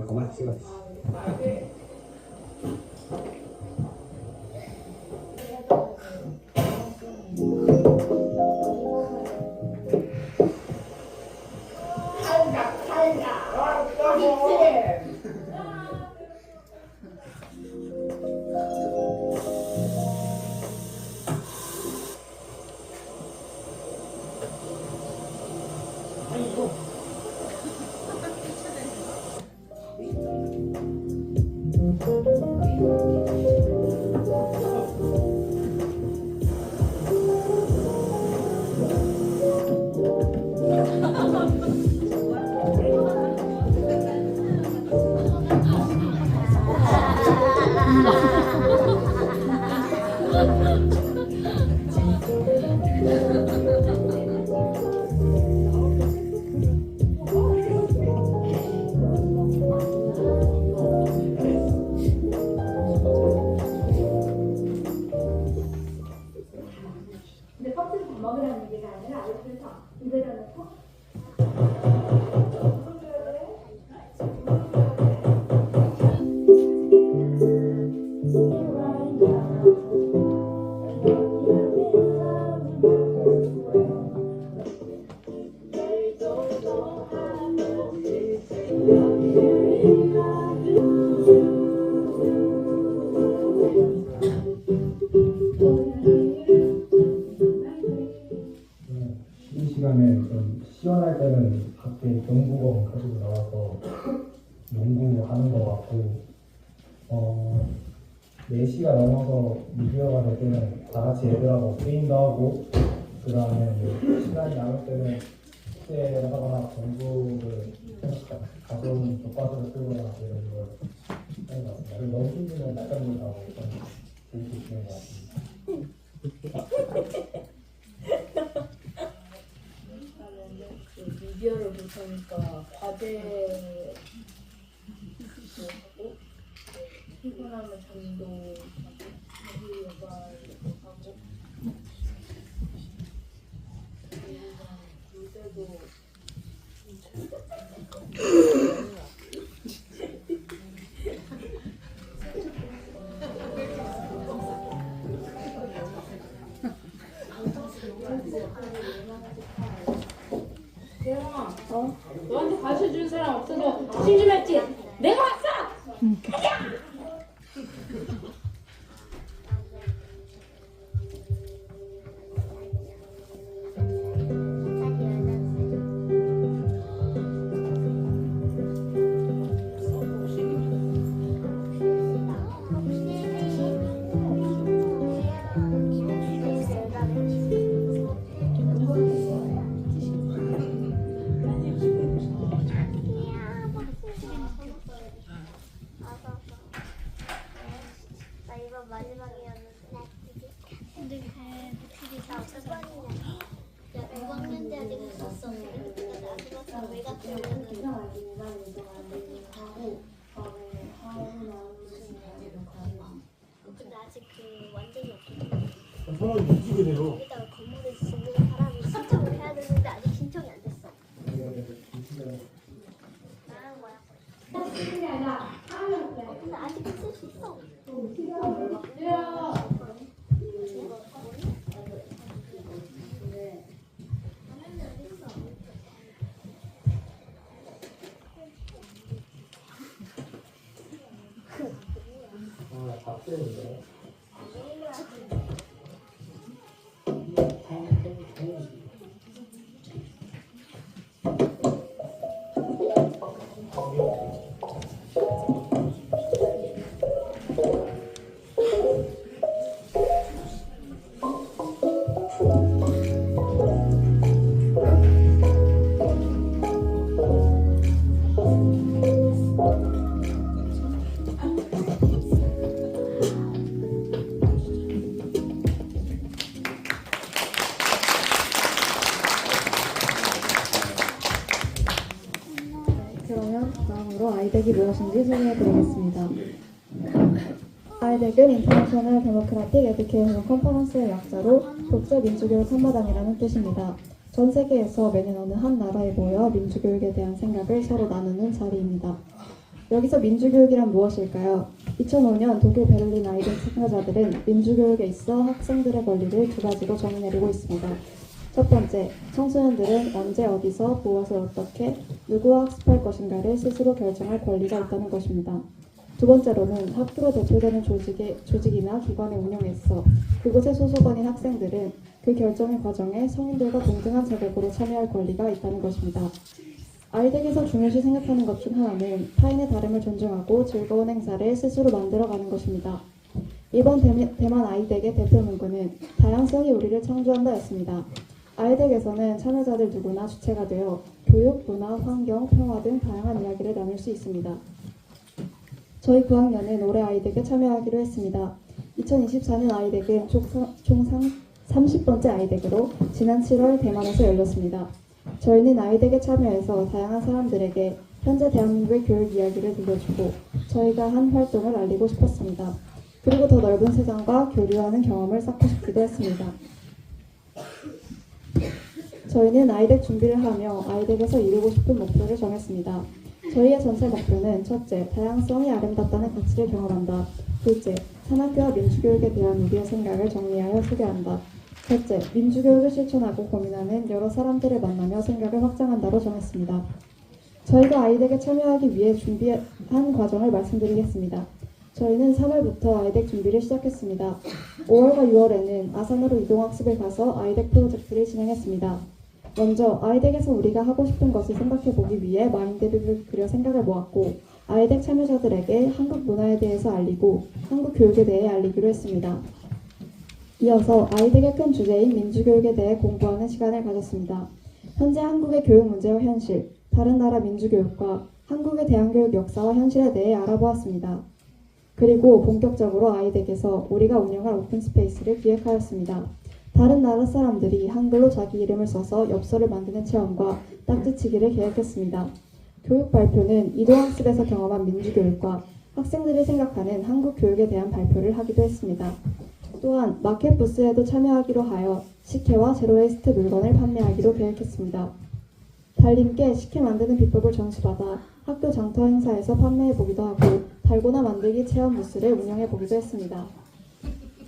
그만 찍어. 근데 껍질을 다 먹으라는 얘기가 아니라 그래서 입에다 넣고 이 시간에 좀 시원할 때는 밖에 경복궁 가지고 나와서 농구하는 것 같고 4시가 넘어서 미디어가 될 때는 다 같이 애들하고 게임도 하고 그 다음에 시간이 남을 때는 숙제를 하거나 공부를 가져오는 교과서를 쓰거나 이런 걸 하는 것 같습니다. 그리고 너무 힘들면 낮잠을 자고 재밌게 지내는 것 같습니다. 미디어를 못하니까 과제 하고 피곤하면 잠도 하고 요새도 대영아, 너한테 가르쳐 줄 사람 없어서 심심했지? 내가 왔어! 가자! 나 이번 마지막이었는데 근데 묵직이 다 없어서 야 6학년 때 아직 했었어. 그러니까 나중에 왜 같은 근데 아직 그 완전히 없거든. 사람이 묵직이 돼요. 여기다가 건물을 짓는 사람이 신청을 해야 되는데 아직 신청이 안 됐어. 나랑 뭐야? 근데 아직 쓸 수 있어. 그러면 다음으로 아이덱이 무엇인지 소개해드리겠습니다. 아이덱은 인터내셔널 데모크라틱 에듀케이션 컨퍼런스의 약자로 국제민주교육 한마당이라는 뜻입니다. 전 세계에서 매년 어느 한 나라에 모여 민주교육에 대한 생각을 서로 나누는 자리입니다. 여기서 민주교육이란 무엇일까요? 2005년 독일 베를린 아이들 참가자들은 민주교육에 있어 학생들의 권리를 두 가지로 정의내리고 있습니다. 첫 번째, 청소년들은 언제 어디서 무엇을 어떻게 누구와 학습할 것인가를 스스로 결정할 권리가 있다는 것입니다. 두 번째로는 학교로 대표되는 조직이나 기관의 운영에 있어 그곳에 소속원인 학생들은 그 결정의 과정에 성인들과 동등한 자격으로 참여할 권리가 있다는 것입니다. 아이덱에서 중요시 생각하는 것 중 하나는 타인의 다름을 존중하고 즐거운 행사를 스스로 만들어가는 것입니다. 이번 대만 아이덱의 대표 문구는 다양성이 우리를 창조한다였습니다. 아이덱에서는 참여자들 누구나 주체가 되어 교육, 문화, 환경, 평화 등 다양한 이야기를 나눌 수 있습니다. 저희 9학년은 올해 아이덱에 참여하기로 했습니다. 2024년 아이덱은 총 30번째 아이덱으로 지난 7월 대만에서 열렸습니다. 저희는 아이덱에 참여해서 다양한 사람들에게 현재 대한민국의 교육 이야기를 들려주고 저희가 한 활동을 알리고 싶었습니다. 그리고 더 넓은 세상과 교류하는 경험을 쌓고 싶기도 했습니다. 저희는 아이덱 준비를 하며 아이덱에서 이루고 싶은 목표를 정했습니다. 저희의 전체 목표는 첫째, 다양성이 아름답다는 가치를 경험한다. 둘째, 산학교와 민주교육에 대한 우리의 생각을 정리하여 소개한다. 셋째, 민주교육을 실천하고 고민하는 여러 사람들을 만나며 생각을 확장한다로 정했습니다. 저희가 아이덱에 참여하기 위해 준비한 과정을 말씀드리겠습니다. 저희는 3월부터 아이덱 준비를 시작했습니다. 5월과 6월에는 아산으로 이동학습을 가서 아이덱 프로젝트를 진행했습니다. 먼저 아이덱에서 우리가 하고 싶은 것을 생각해보기 위해 마인드를 그려 생각을 모았고 아이덱 참여자들에게 한국 문화에 대해서 알리고 한국 교육에 대해 알리기로 했습니다. 이어서 아이덱의 큰 주제인 민주교육에 대해 공부하는 시간을 가졌습니다. 현재 한국의 교육 문제와 현실, 다른 나라 민주교육과 한국의 대한교육 역사와 현실에 대해 알아보았습니다. 그리고 본격적으로 아이덱에서 우리가 운영할 오픈스페이스를 기획하였습니다. 다른 나라 사람들이 한글로 자기 이름을 써서 엽서를 만드는 체험과 딱지치기를 계획했습니다. 교육 발표는 이동학습에서 경험한 민주교육과 학생들이 생각하는 한국 교육에 대한 발표를 하기도 했습니다. 또한 마켓 부스에도 참여하기로 하여 식혜와 제로웨이스트 물건을 판매하기로 계획했습니다. 달님께 식혜 만드는 비법을 전수받아 학교 장터 행사에서 판매해보기도 하고 달고나 만들기 체험 부스를 운영해보기도 했습니다.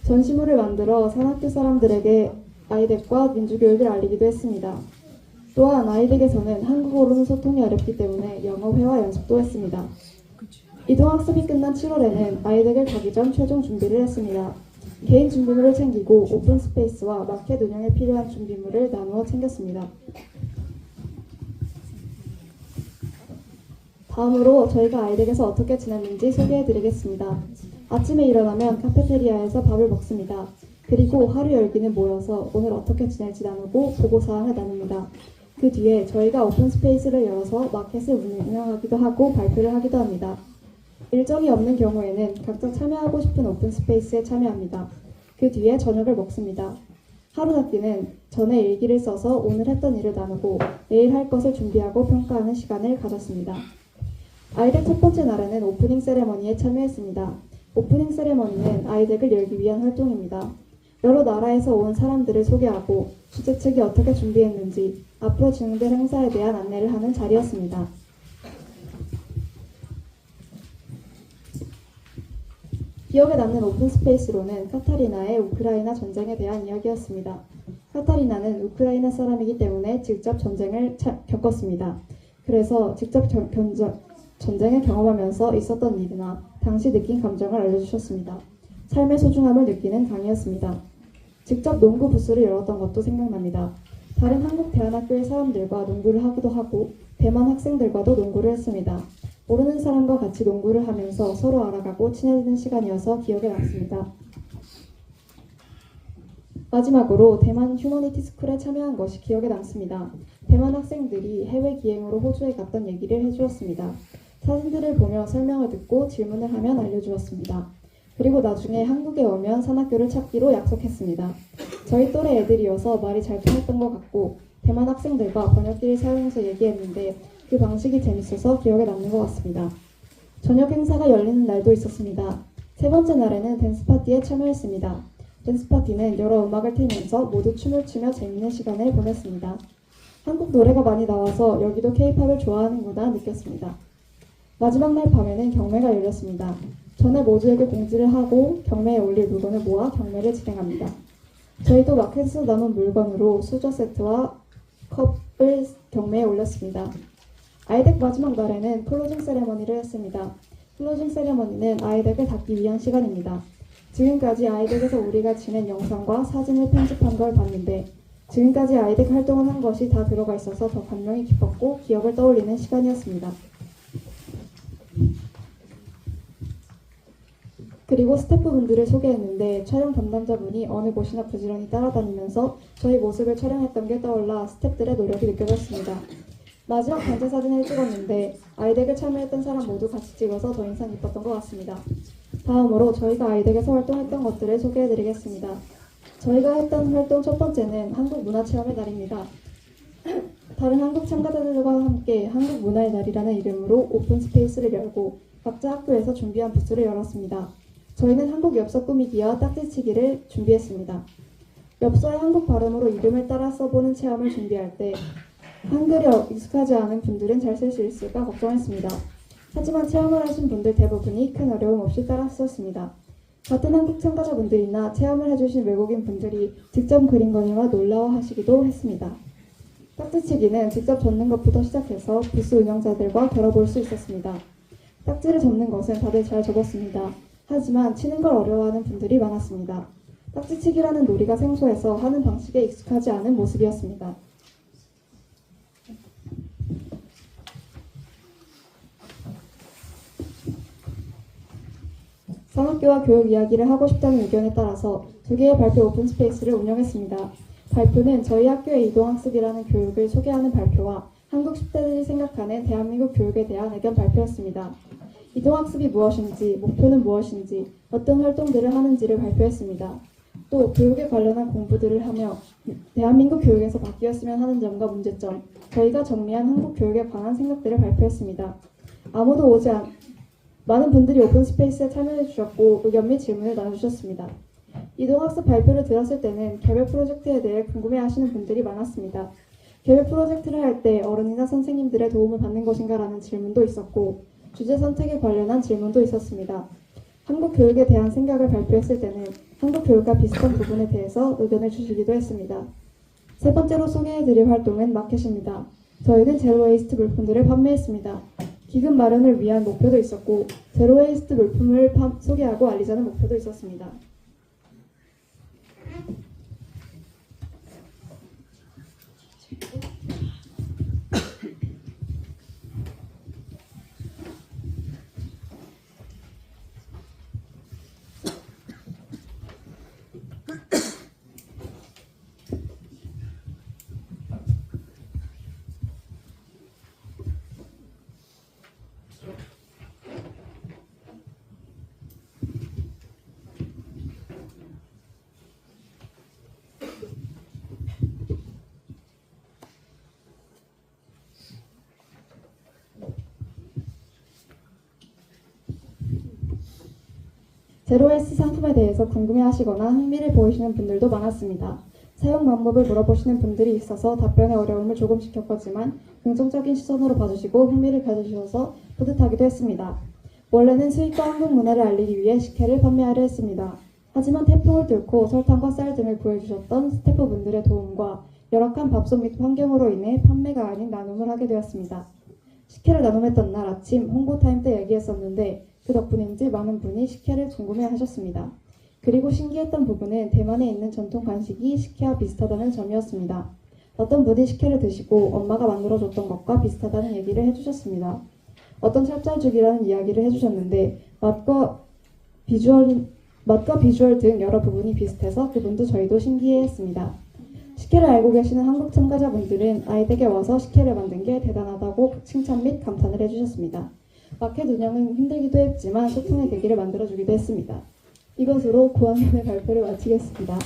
전시물을 만들어 산학교 사람들에게 아이덱과 민주교육을 알리기도 했습니다. 또한 아이덱에서는 한국어로는 소통이 어렵기 때문에 영어 회화 연습도 했습니다. 이동학습이 끝난 7월에는 아이덱을 가기 전 최종 준비를 했습니다. 개인 준비물을 챙기고 오픈스페이스와 마켓 운영에 필요한 준비물을 나누어 챙겼습니다. 다음으로 저희가 아이덱에서 어떻게 지냈는지 소개해드리겠습니다. 아침에 일어나면 카페테리아에서 밥을 먹습니다. 그리고 하루 열기는 모여서 오늘 어떻게 지낼지 나누고 보고사항을 나눕니다. 그 뒤에 저희가 오픈스페이스를 열어서 마켓을 운영하기도 하고 발표를 하기도 합니다. 일정이 없는 경우에는 각자 참여하고 싶은 오픈스페이스에 참여합니다. 그 뒤에 저녁을 먹습니다. 하루 닫기는 전에 일기를 써서 오늘 했던 일을 나누고 내일 할 것을 준비하고 평가하는 시간을 가졌습니다. 아이덱 첫 번째 날에는 오프닝 세레머니에 참여했습니다. 오프닝 세레머니는 아이덱을 열기 위한 활동입니다. 여러 나라에서 온 사람들을 소개하고 주최 측이 어떻게 준비했는지 앞으로 진행될 행사에 대한 안내를 하는 자리였습니다. 기억에 남는 오픈스페이스로는 카타리나의 우크라이나 전쟁에 대한 이야기였습니다. 카타리나는 우크라이나 사람이기 때문에 직접 전쟁을 겪었습니다. 그래서 직접 전쟁을 경험하면서 있었던 일이나 당시 느낀 감정을 알려주셨습니다. 삶의 소중함을 느끼는 강의였습니다. 직접 농구 부스를 열었던 것도 생각납니다. 다른 한국 대안학교의 사람들과 농구를 하기도 하고 대만 학생들과도 농구를 했습니다. 모르는 사람과 같이 농구를 하면서 서로 알아가고 친해지는 시간이어서 기억에 남습니다. 마지막으로 대만 휴머니티 스쿨에 참여한 것이 기억에 남습니다. 대만 학생들이 해외 기행으로 호주에 갔던 얘기를 해주었습니다. 사진들을 보며 설명을 듣고 질문을 하면 알려주었습니다. 그리고 나중에 한국에 오면 산학교를 찾기로 약속했습니다. 저희 또래 애들이어서 말이 잘 통했던 것 같고 대만 학생들과 번역기를 사용해서 얘기했는데 그 방식이 재밌어서 기억에 남는 것 같습니다. 저녁 행사가 열리는 날도 있었습니다. 세 번째 날에는 댄스 파티에 참여했습니다. 댄스 파티는 여러 음악을 틀면서 모두 춤을 추며 재미있는 시간을 보냈습니다. 한국 노래가 많이 나와서 여기도 K-팝을 좋아하는구나 느꼈습니다. 마지막 날 밤에는 경매가 열렸습니다. 전에 모두에게 공지를 하고 경매에 올릴 물건을 모아 경매를 진행합니다. 저희도 마켓에서 남은 물건으로 수저 세트와 컵을 경매에 올렸습니다. 아이덱 마지막 날에는 클로징 세레머니를 했습니다. 클로징 세레머니는 아이덱을 닫기 위한 시간입니다. 지금까지 아이덱에서 우리가 지낸 영상과 사진을 편집한 걸 봤는데 지금까지 아이덱 활동을 한 것이 다 들어가 있어서 더 감명이 깊었고 기억을 떠올리는 시간이었습니다. 그리고 스태프분들을 소개했는데 촬영 담당자분이 어느 곳이나 부지런히 따라다니면서 저희 모습을 촬영했던 게 떠올라 스태프들의 노력이 느껴졌습니다. 마지막 단체 사진을 찍었는데 아이덱을 참여했던 사람 모두 같이 찍어서 더 인상 깊었던 것 같습니다. 다음으로 저희가 아이덱에서 활동했던 것들을 소개해드리겠습니다. 저희가 했던 활동 첫 번째는 한국문화체험의 날입니다. 다른 한국 참가자들과 함께 한국문화의 날이라는 이름으로 오픈 스페이스를 열고 각자 학교에서 준비한 부스를 열었습니다. 저희는 한국 엽서 꾸미기와 딱지치기를 준비했습니다. 엽서에 한국 발음으로 이름을 따라 써보는 체험을 준비할 때 한글이 익숙하지 않은 분들은 잘 쓸 수 있을까 걱정했습니다. 하지만 체험을 하신 분들 대부분이 큰 어려움 없이 따라 썼습니다. 같은 한국 참가자분들이나 체험을 해주신 외국인 분들이 직접 그린 거니와 놀라워하시기도 했습니다. 딱지치기는 직접 접는 것부터 시작해서 부스 운영자들과 겨뤄볼 수 있었습니다. 딱지를 접는 것은 다들 잘 접었습니다. 하지만 치는 걸 어려워하는 분들이 많았습니다. 딱지치기라는 놀이가 생소해서 하는 방식에 익숙하지 않은 모습이었습니다. 산학교와 교육 이야기를 하고 싶다는 의견에 따라서 2개의 발표 오픈 스페이스를 운영했습니다. 발표는 저희 학교의 이동학습이라는 교육을 소개하는 발표와 한국 10대들이 생각하는 대한민국 교육에 대한 의견 발표였습니다. 이동학습이 무엇인지, 목표는 무엇인지, 어떤 활동들을 하는지를 발표했습니다. 또 교육에 관련한 공부들을 하며 대한민국 교육에서 바뀌었으면 하는 점과 문제점, 저희가 정리한 한국 교육에 관한 생각들을 발표했습니다. 많은 분들이 오픈 스페이스에 참여해 주셨고 의견 및 질문을 나눠주셨습니다. 이동학습 발표를 들었을 때는 개별 프로젝트에 대해 궁금해하시는 분들이 많았습니다. 개별 프로젝트를 할 때 어른이나 선생님들의 도움을 받는 것인가라는 질문도 있었고 주제 선택에 관련한 질문도 있었습니다. 한국 교육에 대한 생각을 발표했을 때는 한국 교육과 비슷한 부분에 대해서 의견을 주시기도 했습니다. 세 번째로 소개해드릴 활동은 마켓입니다. 저희는 제로웨이스트 물품들을 판매했습니다. 기금 마련을 위한 목표도 있었고 제로웨이스트 물품을 소개하고 알리자는 목표도 있었습니다. 제로웨이스트 상품에 대해서 궁금해하시거나 흥미를 보이시는 분들도 많았습니다. 사용 방법을 물어보시는 분들이 있어서 답변에 어려움을 조금씩 겪었지만 긍정적인 시선으로 봐주시고 흥미를 가져주셔서 뿌듯하기도 했습니다. 원래는 수입과 한국 문화를 알리기 위해 식혜를 판매하려 했습니다. 하지만 태풍을 뚫고 설탕과 쌀 등을 구해주셨던 스태프분들의 도움과 열악한 밥솥 및 환경으로 인해 판매가 아닌 나눔을 하게 되었습니다. 식혜를 나눔했던 날 아침 홍보타임 때 얘기했었는데 그 덕분인지 많은 분이 식혜를 궁금해하셨습니다. 그리고 신기했던 부분은 대만에 있는 전통 간식이 식혜와 비슷하다는 점이었습니다. 어떤 분이 식혜를 드시고 엄마가 만들어줬던 것과 비슷하다는 얘기를 해주셨습니다. 어떤 찹쌀죽이라는 이야기를 해주셨는데 맛과 비주얼 등 여러 부분이 비슷해서 그분도 저희도 신기해했습니다. 식혜를 알고 계시는 한국 참가자분들은 아이덱에 와서 식혜를 만든 게 대단하다고 칭찬 및 감탄을 해주셨습니다. 마켓 운영은 힘들기도 했지만 소통의 계기를 만들어주기도 했습니다. 이것으로 고학년의 발표를 마치겠습니다.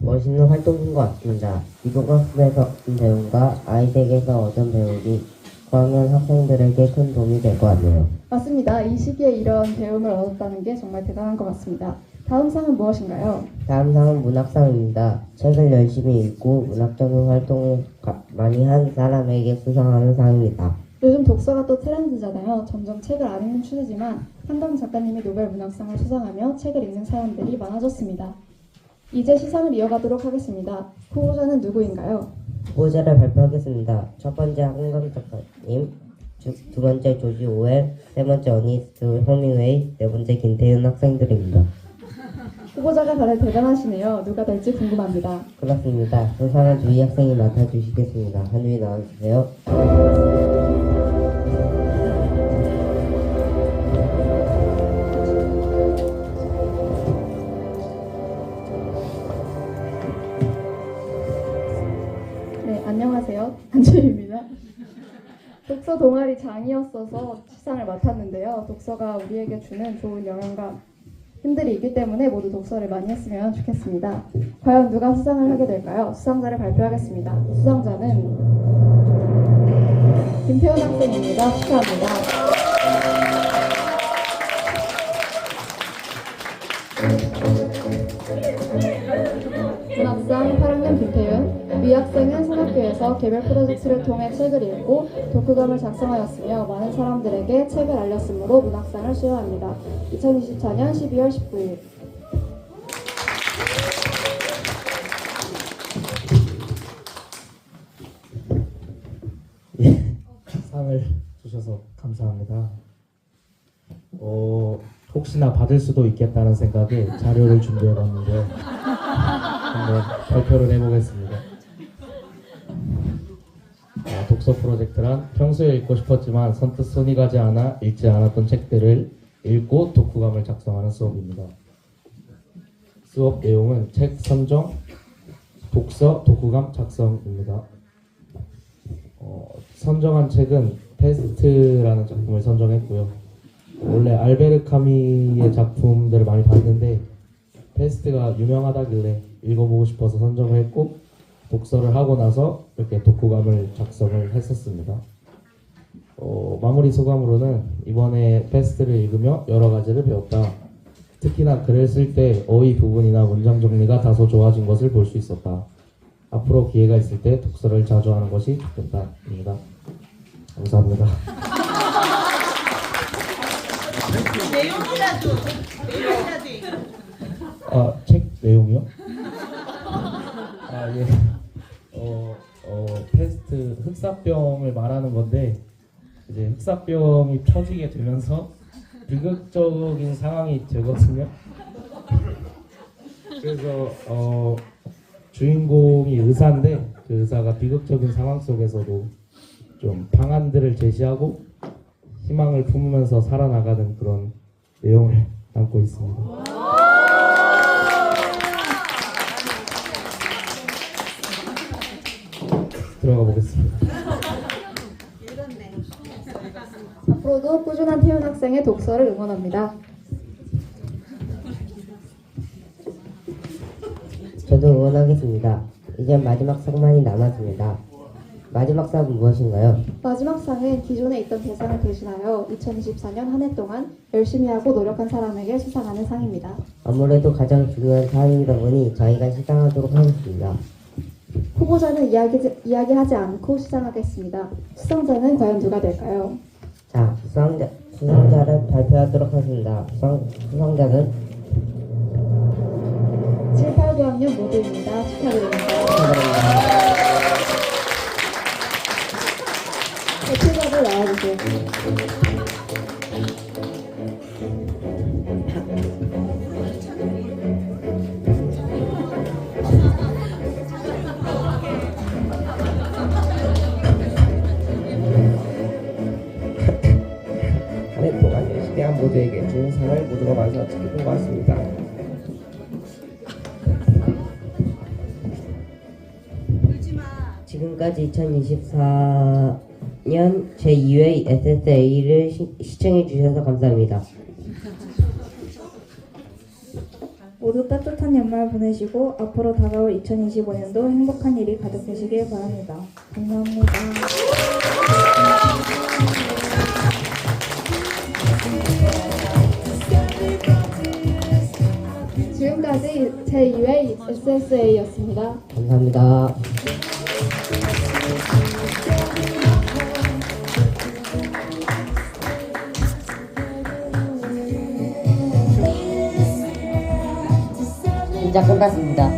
멋있는 활동인 것 같습니다. 기독학습에서 얻은 배움과 아이들에게서 얻은 배움이 9학년 학생들에게 큰 도움이 될 것 같네요. 맞습니다. 이 시기에 이런 배움을 얻었다는 게 정말 대단한 것 같습니다. 다음 상은 무엇인가요? 다음 상은 문학상입니다. 책을 열심히 읽고 문학적인 활동을 많이 한 사람에게 수상하는 상입니다. 요즘 독서가 또 트렌드잖아요. 점점 책을 안 읽는 추세지만 한강 작가님이 노벨 문학상을 수상하며 책을 읽는 사람들이 많아졌습니다. 이제 시상을 이어가도록 하겠습니다. 후보자는 누구인가요? 후보자를 발표하겠습니다. 첫 번째 한강 작가님, 두 번째 조지 오웰, 세 번째 어니스트 허밍웨이, 네 번째 김태윤 학생들입니다. 후보자가 다들 대단하시네요. 누가 될지 궁금합니다. 그렇습니다. 수상은 주희 학생이 맡아주시겠습니다. 한우이 나와주세요. 네, 안녕하세요. 한주희입니다. 독서 동아리 장이었어서 시상을 맡았는데요. 독서가 우리에게 주는 좋은 영향과 힘들이 있기 때문에 모두 독서를 많이 했으면 좋겠습니다. 과연 누가 수상을 하게 될까요? 수상자를 발표하겠습니다. 수상자는 김태훈 학생입니다. 축하합니다. 문학상 8학년 김태윤. 이 학생은 산학교에서 개별 프로젝트를 통해 책을 읽고 독후감을 작성하였으며 많은 사람들에게 책을 알렸으므로 문학상을 수여합니다. 2024년 12월 19일. 상을 주셔서 감사합니다. 혹시나 받을 수도 있겠다는 생각에 자료를 준비해봤는데 한번 발표를 해보겠습니다. 독서 프로젝트란 평소에 읽고 싶었지만 선뜻 손이 가지 않아 읽지 않았던 책들을 읽고 독후감을 작성하는 수업입니다. 수업 내용은 책 선정, 독서, 독후감 작성입니다. 선정한 책은 페스트라는 작품을 선정했고요. 원래 알베르 카미의 작품들을 많이 봤는데 페스트가 유명하다길래 읽어보고 싶어서 선정을 했고 독서를 하고 나서 이렇게 독후감을 작성을 했었습니다. 마무리 소감으로는 이번에 페스트를 읽으며 여러 가지를 배웠다. 특히나 글을 쓸 때 어휘 부분이나 문장 정리가 다소 좋아진 것을 볼 수 있었다. 앞으로 기회가 있을 때 독서를 자주 하는 것이 좋겠다입니다. 감사합니다. 내용이라도 책 내용이요? 예. 페스트 흑사병을 말하는 건데 이제 흑사병이 퍼지게 되면서 비극적인 상황이 되거든요. 그래서 주인공이 의사인데 그 의사가 비극적인 상황 속에서도 좀 방안들을 제시하고 희망을 품으면서 살아나가는 그런 내용을 담고 있습니다. 들어가 보겠습니다. 앞으로도 꾸준한 태윤 학생의 독서를 응원합니다. 저도 응원하겠습니다. 이제 마지막 상만이 남았습니다. 마지막 상은 무엇인가요? 마지막 상은 기존에 있던 대상을 대신하여 2024년 한 해 동안 열심히 하고 노력한 사람에게 수상하는 상입니다. 아무래도 가장 중요한 상이다 보니 저희가 시상하도록 하겠습니다. 후보자는 이야기하지 않고 시상하겠습니다. 수상자는 과연 누가 될까요? 자, 수상자를 발표하도록 하겠습니다. 수상자는 7, 8, 9학년 모두입니다. 축하드립니다. 대표자를 나와주세요. 한 해 동안 열심히 한 모두에게 좋은 상을 모두가 만들어 드리는 것 같습니다. 지금까지 2024년 제2회 SSA를 시청해 주셔서 감사합니다. 모두 따뜻한 연말 보내시고 앞으로 다가올 2025년도 행복한 일이 가득하시길 바랍니다. 감사합니다. 지금까지 제2회 SSA였습니다. 감사합니다. 진짜 끝났습니다.